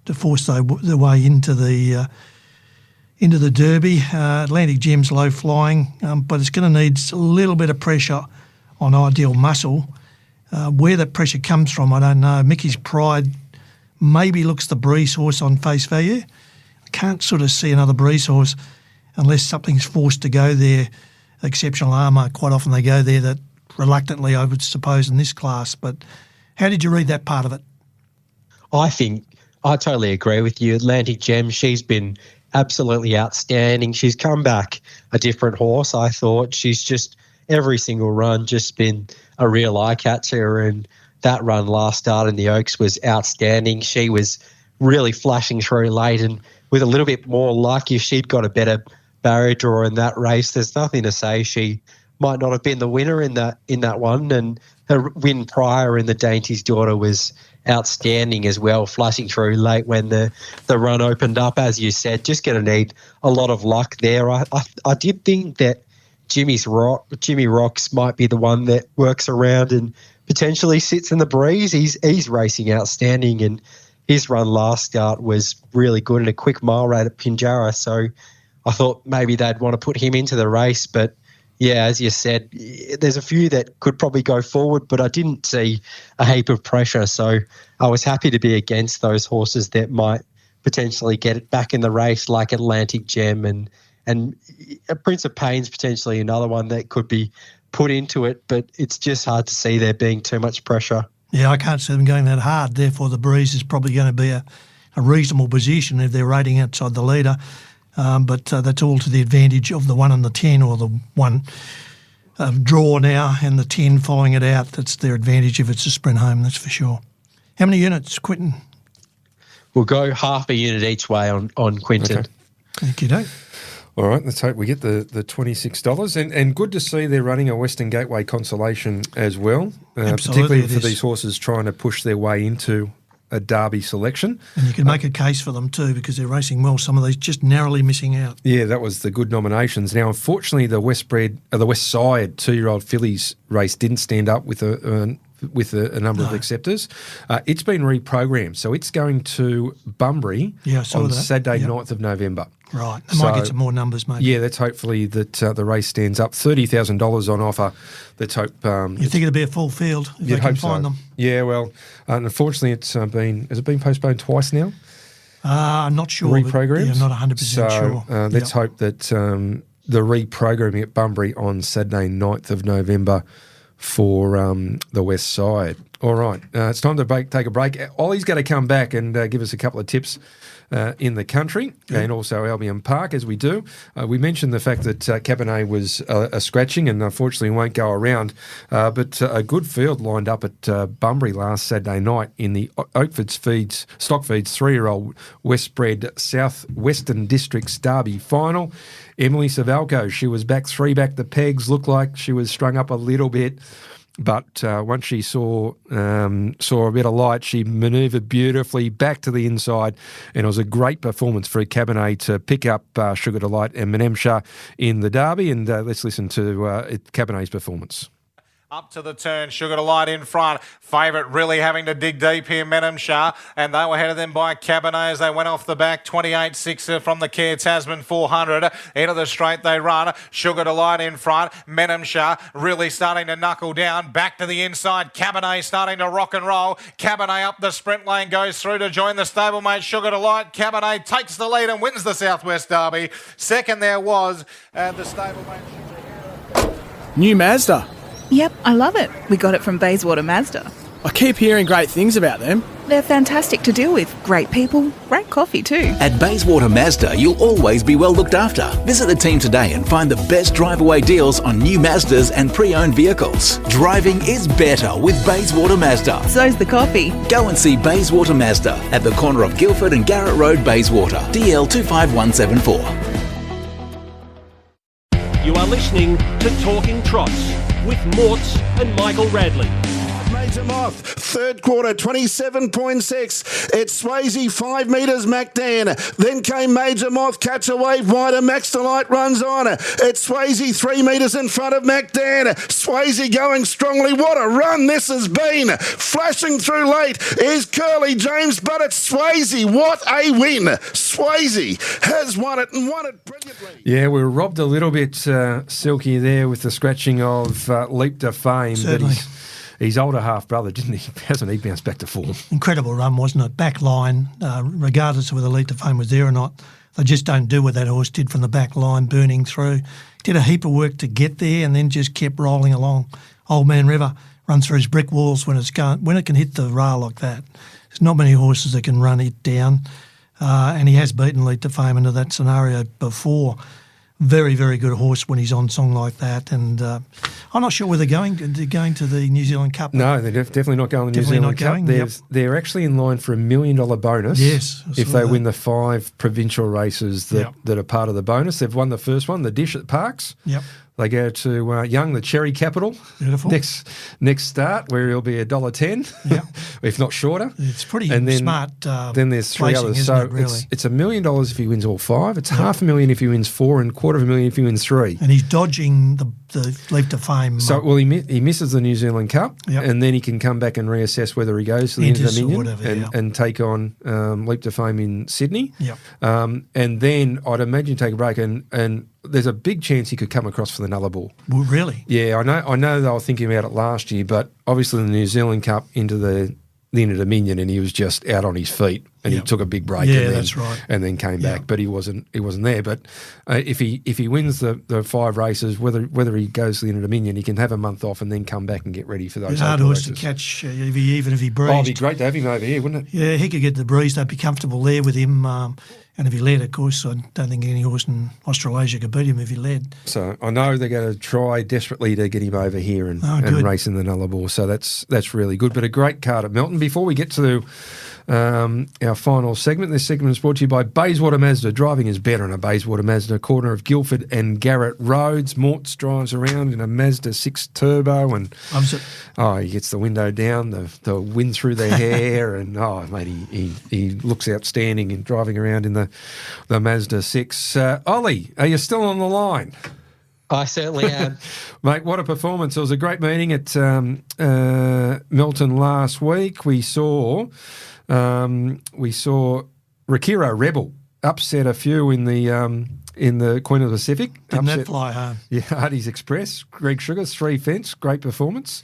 to force their way into the Derby. Atlantic Gem's low flying, but it's going to need a little bit of pressure on Ideal Muscle. Where that pressure comes from, I don't know. Mickey's Pride maybe looks the breeze horse on face value. I can't sort of see another breeze horse unless something's forced to go there. Exceptional Armour, quite often they go there, that reluctantly, I would suppose, in this class. But how did you read that part of it? I think I totally agree with you. Atlantic Gem, she's been absolutely outstanding. She's come back a different horse, I thought. She's just, every single run, just been a real eye-catcher, and that run last start in the Oaks was outstanding. She was really flashing through late, and with a little bit more luck, if she'd got a better barrier draw in that race, there's nothing to say she might not have been the winner in that one. And her win prior in the Dainty's Daughter was outstanding as well, flashing through late when the run opened up. As you said, just going to need a lot of luck there. I did think that Jimmy Rocks might be the one that works around and potentially sits in the breeze. He's racing outstanding, and his run last start was really good at a quick mile rate at Pinjarra. So I thought maybe they'd want to put him into the race. But yeah, as you said, there's a few that could probably go forward, but I didn't see a heap of pressure. So I was happy to be against those horses that might potentially get it back in the race, like Atlantic Gem and Prince of Pain's potentially another one that could be put into it, but it's just hard to see there being too much pressure. Yeah, I can't see them going that hard. Therefore, the breeze is probably going to be a reasonable position if they're rating outside the leader. But that's all to the advantage of the 1 and the 10, or the 1 draw now and the 10 following it out. That's their advantage if it's a sprint home, that's for sure. How many units, Quinton? We'll go half a unit each way on Quinton. Okay. Thank you, Dave. All right, let's hope we get the $26. And good to see they're running a Western Gateway consolation as well, particularly for these horses trying to push their way into a Derby selection. And you can make a case for them too, because they're racing well. Some of these just narrowly missing out. Yeah, that was the good nominations. Now, unfortunately, the West Side 2-year-old fillies race didn't stand up with a number of acceptors. It's been reprogrammed, so it's going to Bunbury on Saturday, 9th of November. Right. They might get some more numbers, maybe. Yeah, let's hopefully that the race stands up. $30,000 on offer. Let's hope. You think it'll be a full field if they can find them? Yeah, well, unfortunately, has it been postponed twice now? I'm not sure. Reprogrammed? Yeah, not 100% sure. Let's hope that the reprogramming at Bunbury on Saturday, 9th of November for the West Side. All right, it's time to take a break. Ollie's going to come back and give us a couple of tips in the country and also Albion Park, as we do. We mentioned the fact that Cabernet was a scratching and unfortunately won't go around, but a good field lined up at Bunbury last Saturday night in the Stock Feeds 3-year-old Westbred South Western Districts Derby final. Emily Savalco, she was back 3 back the pegs, looked like she was strung up a little bit. But once she saw a bit of light, she manoeuvred beautifully back to the inside, and it was a great performance for Cabernet to pick up Sugar Delight and Menemsha in the Derby. And let's listen to Cabernet's performance. Up to the turn, Sugar Delight in front. Favourite really having to dig deep here, Menemsha. And they were ahead of them by Cabernet as they went off the back. 28.6 from the Care Tasman 400. Into the straight they run. Sugar Delight in front. Menemsha really starting to knuckle down. Back to the inside. Cabernet starting to rock and roll. Cabernet up the sprint lane, goes through to join the stablemate Sugar Delight. Cabernet takes the lead and wins the Southwest Derby. Second there was the stablemate. New Mazda. Yep, I love it. We got it from Bayswater Mazda. I keep hearing great things about them. They're fantastic to deal with. Great people, great coffee too. At Bayswater Mazda, you'll always be well looked after. Visit the team today and find the best drive-away deals on new Mazdas and pre-owned vehicles. Driving is better with Bayswater Mazda. So's the coffee. Go and see Bayswater Mazda at the corner of Guildford and Garrett Road, Bayswater, DL 25174. You are listening to Talking Trots with Morts and Michael Radley. Major Moth, third quarter, 27.6. It's Swayze, 5 metres, MacDan. Then came Major Moth, catch a wave wider. Max Delight runs on. It's Swayze, 3 metres in front of MacDan. Swayze going strongly. What a run this has been. Flashing through late is Curly James, but it's Swayze. What a win. Swayze has won it and won it brilliantly. Yeah, we were robbed a little bit, Silky, there with the scratching of Leap to Fame. Certainly. But his older half-brother, didn't he? Hasn't he bounced back to form? Incredible run, wasn't it? Back line, regardless of whether Leap to Fame was there or not, they just don't do what that horse did from the back line, burning through. Did a heap of work to get there and then just kept rolling along. Old Man River runs through his brick walls when it can hit the rail like that. There's not many horses that can run it down, and he has beaten Leap to Fame into that scenario before. Very, very good horse when he's on song like that. And I'm not sure whether they're going to the New Zealand Cup. No, they're definitely not going to the New Zealand Cup. They're actually in line for $1 million bonus. Yes. If they win the 5 provincial races that are part of the bonus. They've won the first one, the Dish at Parks. Yep. They go to Young, the Cherry Capital. Beautiful. Next start, where he'll be $1.10, if not shorter. It's pretty smart. Then there's 3 others. So really? it's $1 million if he wins all 5. It's $500,000 if he wins 4, and $250,000 if he wins 3. And he's dodging the Leap to Fame. So he misses the New Zealand Cup, and then he can come back and reassess whether he goes to the Inter-Dominion and take on Leap to Fame in Sydney. Yep. And then I'd imagine take a break and there's a big chance he could come across for the Nullarbor. Well, really? Yeah, I know they were thinking about it last year, but obviously the New Zealand Cup into the Inter-Dominion, and he was just out on his feet, and he took a big break. Yeah, that's right. And then came back, but he wasn't there. But if he wins the 5 races, whether he goes to the Inter-Dominion, he can have a month off and then come back and get ready for those. It's hard horse to catch, even if he breezed. Oh, it'd be great to have him over here, wouldn't it? Yeah, he could get the breeze. They'd be comfortable there with him. And if he led, of course, I don't think any horse in Australasia could beat him if he led. So I know they're going to try desperately to get him over here and race in the Nullarbor. So that's really good. But a great card at Melton. Before we get to our final segment, this segment is brought to you by Bayswater Mazda. Driving is better in a Bayswater Mazda, corner of Guildford and Garrett Roads. Morts drives around in a Mazda 6 Turbo and loves it. Oh, he gets the window down, the wind through their hair, and mate, he looks outstanding in driving around in the Mazda 6. Oli, are you still on the line? I certainly am. Mate, what a performance. It was a great meeting at Melton last week. We saw Rakiro Rebel upset a few in the Queen of the Pacific. Didn't that fly home? Yeah, Hardy's Express, Greg Sugars, 3 fence, great performance.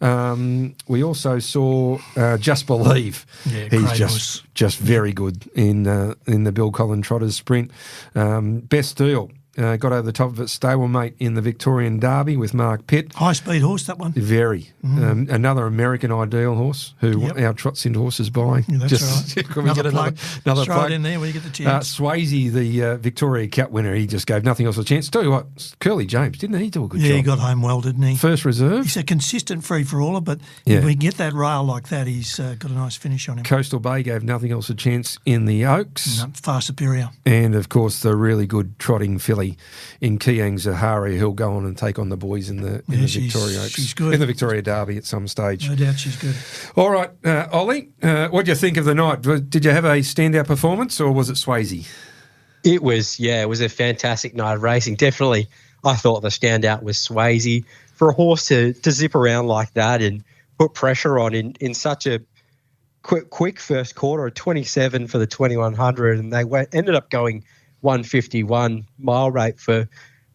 We also saw Just Believe. Yeah, he's just very good in the Bill Collin Trotters sprint. Best Deal. Got over the top of it, stablemate in the Victorian Derby with Mark Pitt. High speed horse, that one. Very. Another American Ideal horse who our Trots into horses buying. Yeah, that's right. Can we get another Throw plug? it in there when you get the chance. Swayze, the Victoria Cup winner, he just gave nothing else a chance. Tell you what, Curly James, didn't he do a good job? Yeah, he got home well, didn't he? First reserve. He's a consistent free-for-aller, but if we can get that rail like that, he's got a nice finish on him. Coastal Bay gave nothing else a chance in the Oaks. No, far superior. And, of course, the really good trotting filly in Kiang Zahari, who'll go on and take on the boys in the Victoria Oaks. She's good. In the Victoria Derby at some stage. No doubt she's good. All right, Oli, what do you think of the night? Did you have a standout performance or was it Swayze? It was a fantastic night of racing. Definitely, I thought the standout was Swayze. For a horse to zip around like that and put pressure on in such a quick first quarter, 27 for the 2100, and they ended up going 151 mile rate for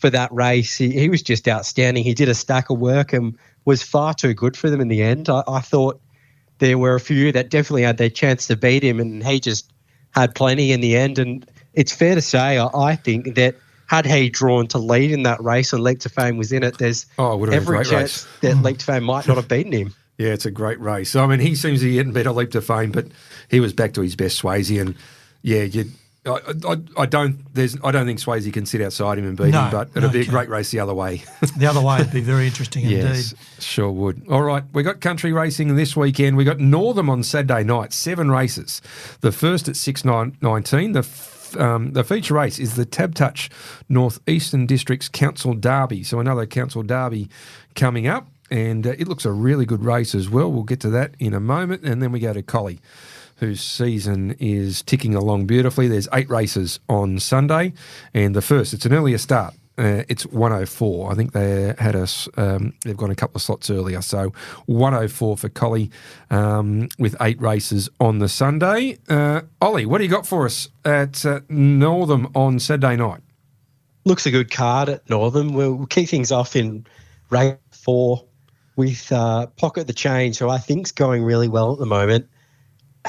that race. He was just outstanding. He did a stack of work and was far too good for them in the end. I thought there were a few that definitely had their chance to beat him, and he just had plenty in the end. And it's fair to say, I think that had he drawn to lead in that race and Leap to Fame was in it, there's every chance that Leap to Fame might not have beaten him. Yeah, it's a great race. I mean, he seems to be getting better leap to fame, but he was back to his best, Swayze, and yeah, I don't think Swayze can sit outside him and beat him, but it'll be a great race the other way. The other way would be very interesting indeed. Yes, sure would. All right, we got country racing this weekend. We got Northam on Saturday night, 7 races. The first at 6:19. The feature race is the Tab Touch North Eastern Districts Council Derby. So another Council Derby coming up, and it looks a really good race as well. We'll get to that in a moment, and then we go to Collie, whose season is ticking along beautifully. There's 8 races on Sunday, and the first, it's an earlier start. It's 1:04. I think they had they've gone a couple of slots earlier. So 1:04 for Collie with 8 races on the Sunday. Ollie, what do you got for us at Northam on Saturday night? Looks a good card at Northam. We'll kick things off in race 4 with Pocket the Change, who I think's going really well at the moment.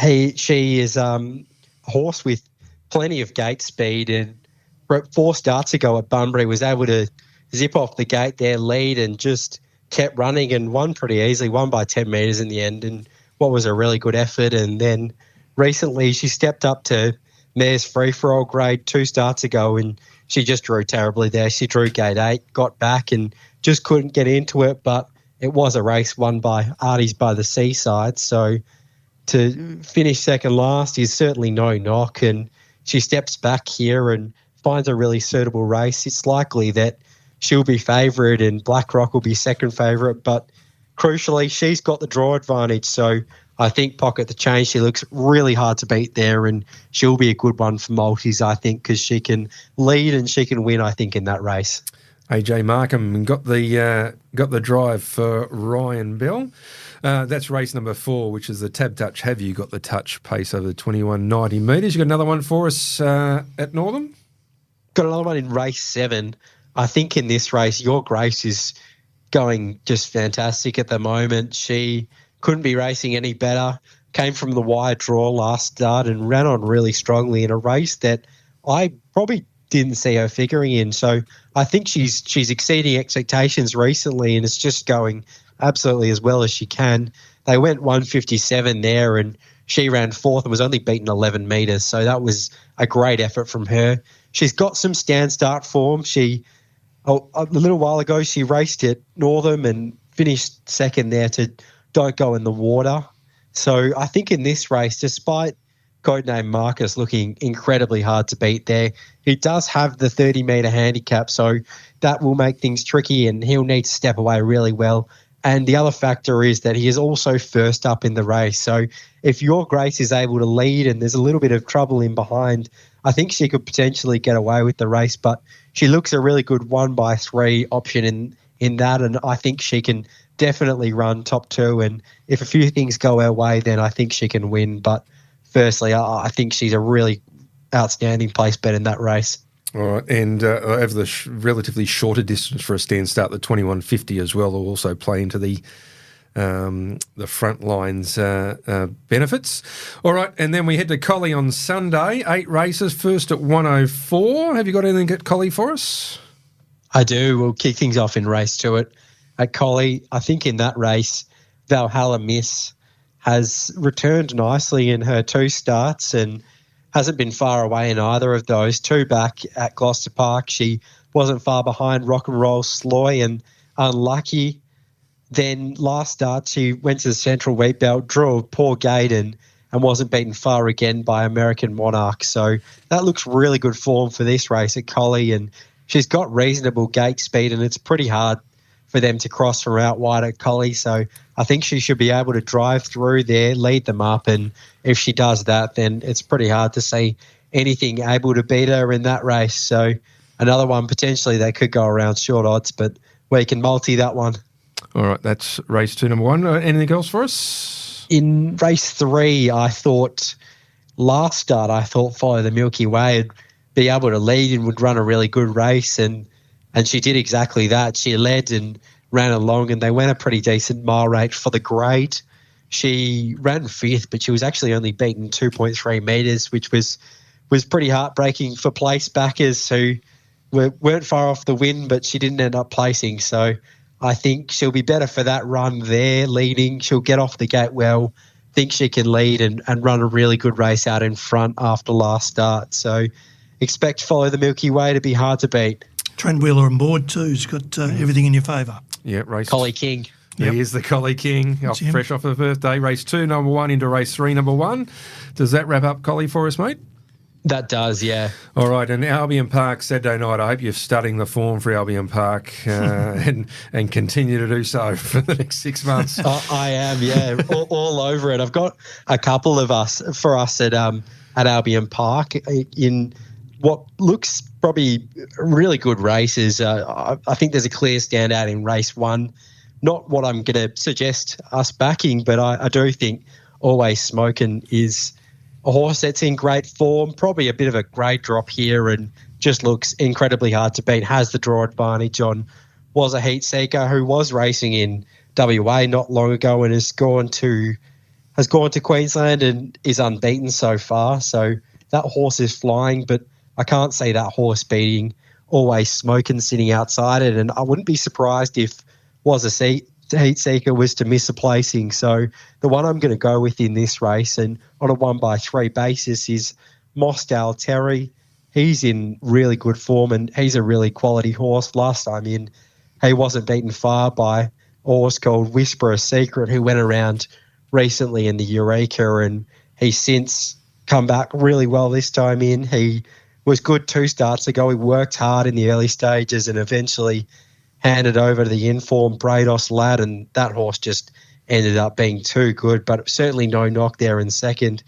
She is a horse with plenty of gate speed, and 4 starts ago at Bunbury was able to zip off the gate there, lead, and just kept running and won pretty easily, won by 10 metres in the end, and what was a really good effort. And then recently she stepped up to Mayor's Free-for-All grade 2 starts ago, and she just drew terribly there. She drew gate 8, got back and just couldn't get into it, but it was a race won by Arties by the Seaside, so to finish second last is certainly no knock, and she steps back here and finds a really suitable race. It's likely that she'll be favourite and Blackrock will be second favourite, but crucially, she's got the draw advantage, so I think Pocket the Change, she looks really hard to beat there, and she'll be a good one for multis, I think, because she can lead and she can win, I think, in that race. AJ Markham got the drive for Ryan Bell. That's race number 4, which is the Tab Touch. Have you got the touch pace over the 21.90 metres? You got another one for us at Northam? Got another one in race 7. I think in this race, Your Grace is going just fantastic at the moment. She couldn't be racing any better. Came from the wide draw last start and ran on really strongly in a race that I probably didn't see her figuring in. So I think she's exceeding expectations recently, and it's just going absolutely as well as she can. They went 1:57 there, and she ran 4th and was only beaten 11 metres. So that was a great effort from her. She's got some stand-start form. A little while ago, she raced at Northam and finished second there to Don't Go in the Water. So I think in this race, despite codename Marcus looking incredibly hard to beat there, he does have the 30-metre handicap, so that will make things tricky, and he'll need to step away really well. And the other factor is that he is also first up in the race. So if Your Grace is able to lead and there's a little bit of trouble in behind, I think she could potentially get away with the race, but she looks a really good 1x3 option in that, and I think she can definitely run top 2, and if a few things go her way, then I think she can win. But firstly, I think she's a really outstanding place bet in that race. All right, and over the relatively shorter distance for a stand start, the 21.50 as well will also play into the front lines benefits. All right, and then we head to Collie on Sunday, 8 races, first at 1:04. Have you got anything at Collie for us? I do. We'll kick things off in race 2 at Collie. I think in that race, Valhalla Miss has returned nicely in her 2 starts and hasn't been far away in either of those. 2 back at Gloucester Park. She wasn't far behind Rock and Roll Sloy and Unlucky. Then last start, she went to the Central Wheat Belt, drew a poor gate and wasn't beaten far again by American Monarch. So that looks really good form for this race at Collie, and she's got reasonable gate speed, and it's pretty hard for them to cross from out wide at Collie. So I think she should be able to drive through there, lead them up, and if she does that, then it's pretty hard to see anything able to beat her in that race. So another one potentially that could go around short odds, but we can multi that one. All right, that's race 2, number 1. Anything else for us? In race 3, last start, I thought Follow the Milky Way would be able to lead and would run a really good race, and she did exactly that. She led and ran along, and they went a pretty decent mile rate for the grade. She ran 5th, but she was actually only beaten 2.3 metres, which was pretty heartbreaking for place backers who weren't far off the win, but she didn't end up placing. So I think she'll be better for that run there, leading. She'll get off the gate well. Think she can lead and run a really good race out in front after last start. So expect Follow the Milky Way to be hard to beat. Trent Wheeler on board too. He's got everything in your favour. Yeah, race. Collie King. He is the Collie King, fresh off the birthday. Race 2, number 1, into race 3, number 1. Does that wrap up Collie for us, mate? That does, yeah. All right, and Albion Park Saturday night. I hope you're studying the form for Albion Park and continue to do so for the next 6 months. I am, yeah, all over it. I've got a couple of us at Albion Park in what looks probably really good races. I think there's a clear standout in race 1. Not what I'm going to suggest us backing, but I do think Always Smokin' is a horse that's in great form, probably a bit of a grade drop here and just looks incredibly hard to beat, has the draw advantage on, was a heat seeker who was racing in WA not long ago and has gone to Queensland and is unbeaten so far. So that horse is flying, but I can't see that horse beating Always Smokin' sitting outside it, and I wouldn't be surprised if Was a heat seeker was to miss a placing. So the one I'm going to go with in this race and on a 1x3 basis is Mosdale Terry. He's in really good form and he's a really quality horse. Last time in, he wasn't beaten far by a horse called Whisper a Secret who went around recently in the Eureka, and he's since come back really well this time in. He was good 2 starts ago. He worked hard in the early stages and eventually handed over to the informed Brados Lad, and that horse just ended up being too good, but certainly no knock there in second.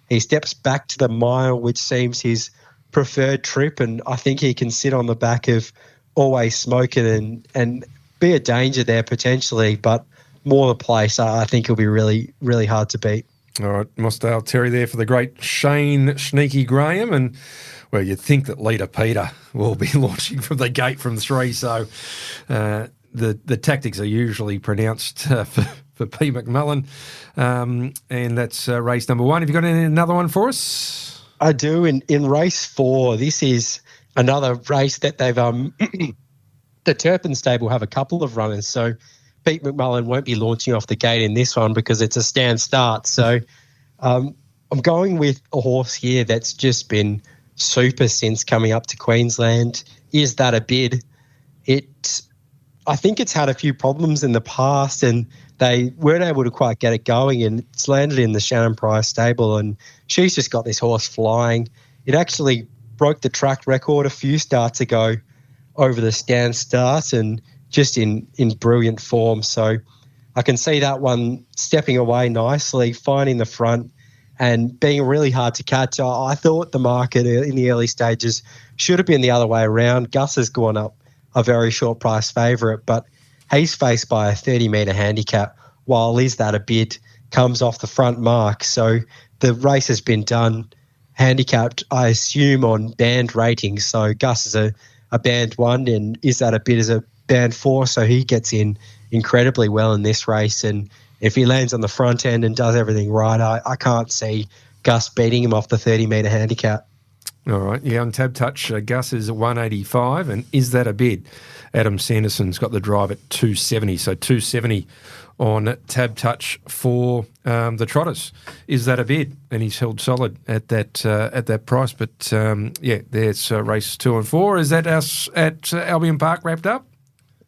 He steps back to the mile, which seems his preferred trip, and I think he can sit on the back of Always Smokin' and be a danger there potentially, but more the place, I think he'll be really, really hard to beat. All right, Mosdale Terry there for the great Shane Sneaky Graham, and well, you'd think that Leader Peter will be launching from the gate from 3, so the tactics are usually pronounced for P. McMullen, and that's race number 1. Have you got another one for us? I do. In race 4, this is another race that they've the Turpin stable have a couple of runners, so Pete McMullen won't be launching off the gate in this one because it's a stand start. So I'm going with a horse here that's just been super since coming up to Queensland. Is That a Bid? I think it's had a few problems in the past and they weren't able to quite get it going, and it's landed in the Shannon Price stable and she's just got this horse flying. It actually broke the track record a few starts ago over the stand start and just in brilliant form. So I can see that one stepping away nicely, finding the front and being really hard to catch. I thought the market in the early stages should have been the other way around. Gus has gone up a very short price favourite, but he's faced by a 30-metre handicap, while Is That a Bid comes off the front mark. So the race has been done handicapped, I assume, on band ratings. So Gus is a band 1 and Is That a Bid is a band 4, so he gets in incredibly well in this race. And if he lands on the front end and does everything right, I can't see Gus beating him off the 30-metre handicap. All right, yeah, on Tab Touch, Gus is at 185, and Is That a Bid? Adam Sanderson's got the drive at 270, so 270 on Tab Touch for the Trotters. Is That a Bid? And he's held solid at that price. But yeah, there's race 2 and 4. Is that us at Albion Park wrapped up?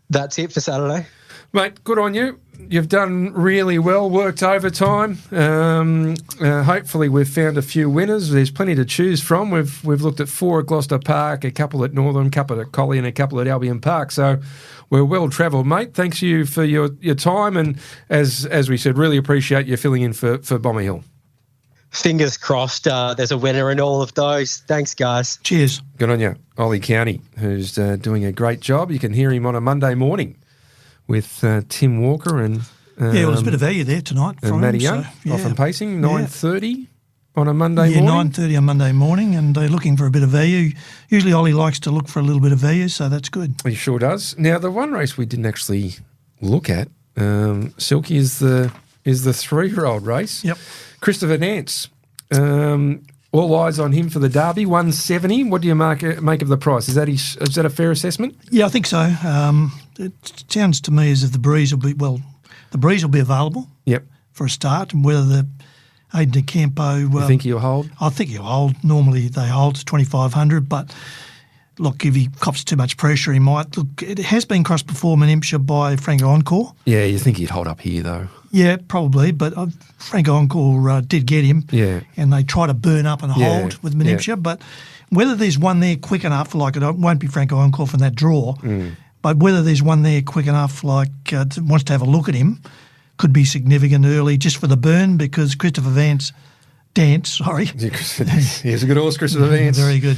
That's it for Saturday. Mate, good on you. You've done really well, worked overtime. Hopefully we've found a few winners. There's plenty to choose from. We've looked at 4 at Gloucester Park, a couple at Northern, a couple at Collie and a couple at Albion Park. So we're well travelled, mate. Thanks you for your time, and as we said, really appreciate you filling in for Bomber Hill. Fingers crossed there's a winner in all of those. Thanks, guys. Cheers. Good on you. Oli Cownie, who's doing a great job. You can hear him on a Monday morning with Tim Walker and well, there's a bit of value there tonight from Matty him, Young, so, yeah. off and pacing, 9:30 on a Monday morning. Yeah, 9:30 on Monday morning, and they're looking for a bit of value. Usually Ollie likes to look for a little bit of value, so that's good. He sure does. Now, the one race we didn't actually look at, Silky, is the 3-year-old race. Yep. Christopher Nance. All eyes on him for the Derby, 170. What do you make of the price? Is that a fair assessment? Yeah, I think so. It sounds to me as if the breeze will be available. Yep. For a start, and whether the Aiden de Campo. You think he'll hold? I think he'll hold. Normally they hold to 2,500, but look, if he cops too much pressure, he might. Look, it has been crossed before Menempshire by Franco Encore. Yeah, you think he'd hold up here though? Yeah, probably, but Franco Encore did get him. Yeah. And they try to burn up and hold with Menempshire, but whether there's one there quick enough, like it won't be Franco Encore from that draw, but whether there's one there quick enough, like wants to have a look at him, could be significant early just for the burn, because Christopher Dance. He's a good horse, Christopher Dance. Very good.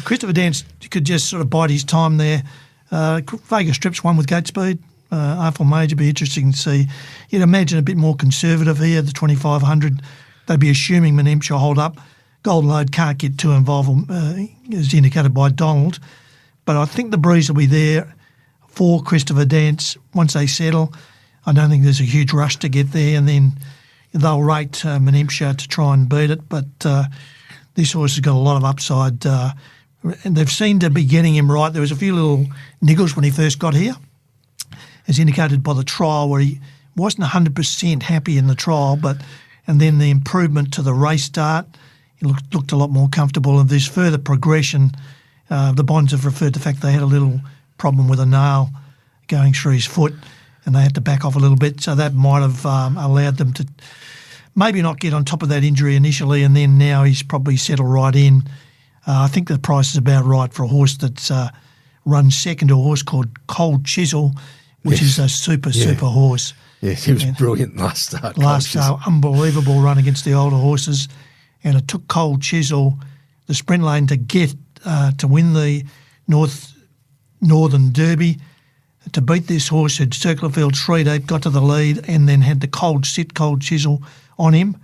Christopher Dance could just sort of bide his time there. Vegas Strips won with gate speed. Artful Major be interesting to see. You'd imagine a bit more conservative here, the 2,500. They'd be assuming Menempshire hold up. Golden Load can't get too involved, as indicated by Donald. But I think the breeze will be there for Christopher Dance once they settle. I don't think there's a huge rush to get there, and then they'll rate Menempshire to try and beat it. But this horse has got a lot of upside, and they've seemed to be getting him right. There was a few little niggles when he first got here, as indicated by the trial, where he wasn't 100% happy in the trial, and then the improvement to the race start, he looked a lot more comfortable. And there's further progression. The Bonds have referred to the fact they had a little problem with a nail going through his foot, and they had to back off a little bit, so that might have allowed them to maybe not get on top of that injury initially, and then now he's probably settled right in. I think the price is about right for a horse that's run second to a horse called Cold Chisel, which is a super horse. Yes, he was brilliant last start. Unbelievable run against the older horses, and it took Cold Chisel the sprint lane to get to win the Northern Derby. To beat this horse, had Circular Field 3 deep, got to the lead, and then had the Cold Chisel on him,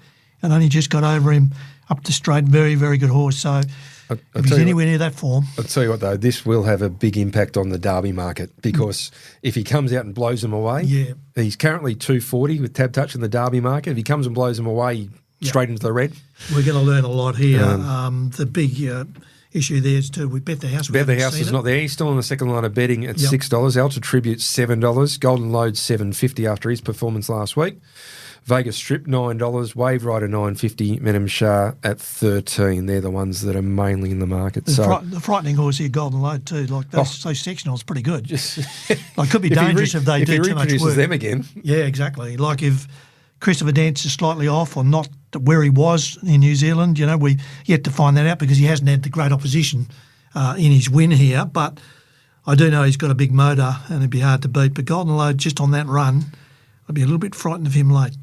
and only just got over him up the straight. Very, very good horse. So if he's anywhere near that form. I'll tell you what, though, this will have a big impact on the Derby market, because if he comes out and blows them away, he's currently 240 with Tab Touch in the Derby market. If he comes and blows them away, straight into the red. We're going to learn a lot here. The big issue there is too, we Bet the House. Bet the House is not there. He's still on the second line of betting at $6. Alta Tribute $7. Golden Load $7.50 after his performance last week. Vegas Strip $9. Wave Rider $9.50. Menempshire at $13. They're the ones that are mainly in the market. The frightening horse here, Golden Load too. Like those sectionals, pretty good. Like could be dangerous if they do too much work. Them again. Yeah, exactly. Like if Christopher Dance is slightly off or not where he was in New Zealand, we yet to find that out, because he hasn't had the great opposition in his win here. But I do know he's got a big motor and it'd be hard to beat. But Golden Load, just on that run, I'd be a little bit frightened of him late.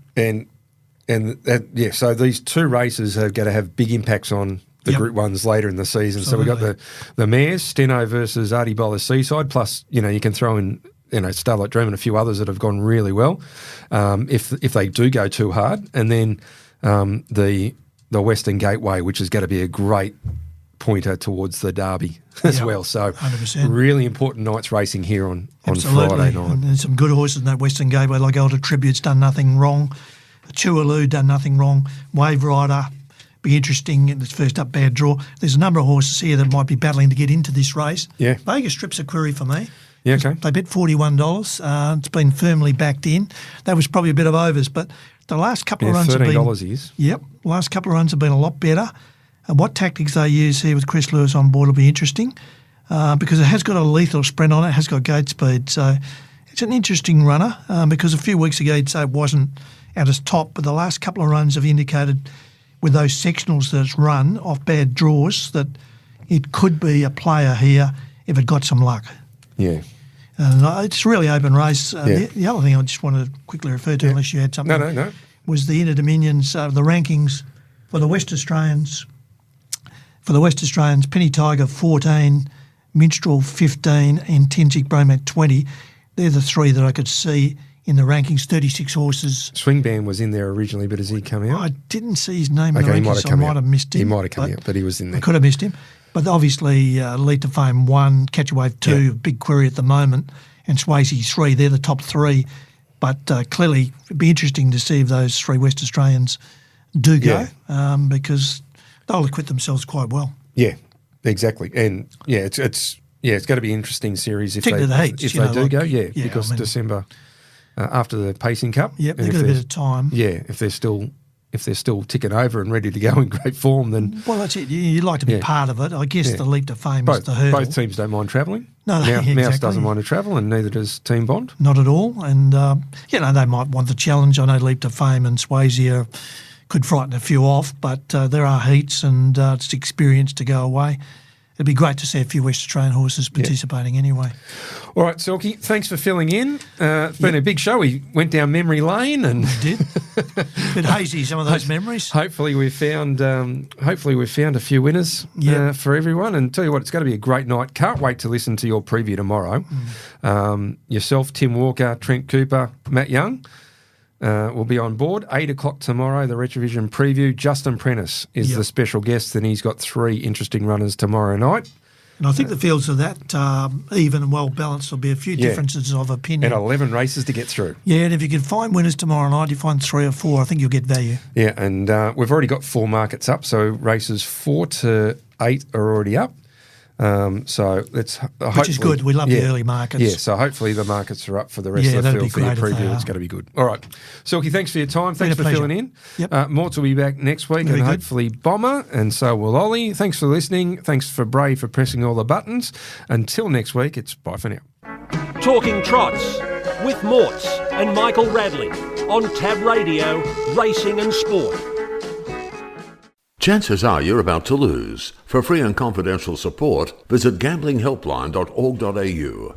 So these two races are going to have big impacts on the Group 1s later in the season. Absolutely. So we've got the mares, Steno versus Artie Bowler Seaside, plus, you can throw in Starlight Dream and a few others that have gone really well if they do go too hard. And then the Western Gateway, which is going to be a great pointer towards the Derby as well. So 100%. Really important nights racing here on Absolutely. Friday night. And there's some good horses in that Western Gateway, like Elder Tribute's done nothing wrong. Chualu done nothing wrong. Wave Rider, be interesting in this first up bad draw. There's a number of horses here that might be battling to get into this race. Yeah. Vegas Strip's a query for me. Yeah, okay. They bet $41. It's been firmly backed in. That was probably a bit of overs, but the last couple of runs have been... $13 is. Yep. Last couple of runs have been a lot better. And what tactics they use here with Chris Lewis on board will be interesting because it has got a lethal sprint on it, has got gate speed. So it's an interesting runner because a few weeks ago you'd say it wasn't at its top, but the last couple of runs have indicated with those sectionals that it's run off bad draws that it could be a player here if it got some luck. Yeah. It's a really open race. The other thing I just wanted to quickly refer to, unless you had something, no, was the Inter Dominions, the rankings for the West Australians. For the West Australians, Penny Tiger 14, Minstrel 15, and Tensic Bromac 20. They're the three that I could see in the rankings. 36 horses. Swing Band was in there originally, but has he come out? I didn't see his name in the rankings, so I might have missed him. He might have come out, but he was in there. I could have missed him. But obviously, Lead to Fame 1, Catch a Wave 2, big query at the moment, and Swayze 3, they're the top three. But clearly, it'd be interesting to see if those three West Australians do go because they'll acquit themselves quite well. Yeah, exactly. And it's going to be an interesting series if Particularly they, the heats, if you they know, do like- go. yeah, Because I mean- December after the Pacing Cup. Yep, and they've if got a bit there's- of time. Yeah, if they're still ticking over and ready to go in great form, then Well, that's it. You'd like to be part of it. I guess the leap to fame is the hurdle. both teams don't mind travelling. No, Mouse exactly. doesn't mind to travel, and neither does Team Bond. Not at all. And, they might want the challenge. I know Leap to Fame and Swayze could frighten a few off, but there are heats and it's experience to go away. It'd be great to see a few West Australian horses participating anyway. All right, Silky, thanks for filling in. It's been a big show. We went down memory lane and did. Bit hazy, some of those memories. Hopefully we found a few winners for everyone. And tell you what, it's going to be a great night. Can't wait to listen to your preview tomorrow. Yourself, Tim Walker, Trent Cooper, Matt Young will be on board. 8 o'clock tomorrow, the Retrovision preview. Justin Prentice is the special guest, and he's got 3 interesting runners tomorrow night. And I think the fields are that even and well balanced. There'll be a few differences of opinion. And 11 races to get through. Yeah, and if you can find winners tomorrow night, you find 3 or 4, I think you'll get value. Yeah, and we've already got 4 markets up, so races 4 to 8 are already up. So let's Which is good. We love the early markets. Yeah, so hopefully the markets are up for the rest of the field for your preview. It's going to be good. All right. Silky, thanks for your time. Thanks for filling in. Yep. Morts will be back next week, and hopefully Bomber, and so will Oli. Thanks for listening. Thanks for Bray for pressing all the buttons. Until next week, it's bye for now. Talking Trots with Morts and Michael Radley on Tab Radio, Racing and Sport. Chances are you're about to lose. For free and confidential support, visit gamblinghelpline.org.au.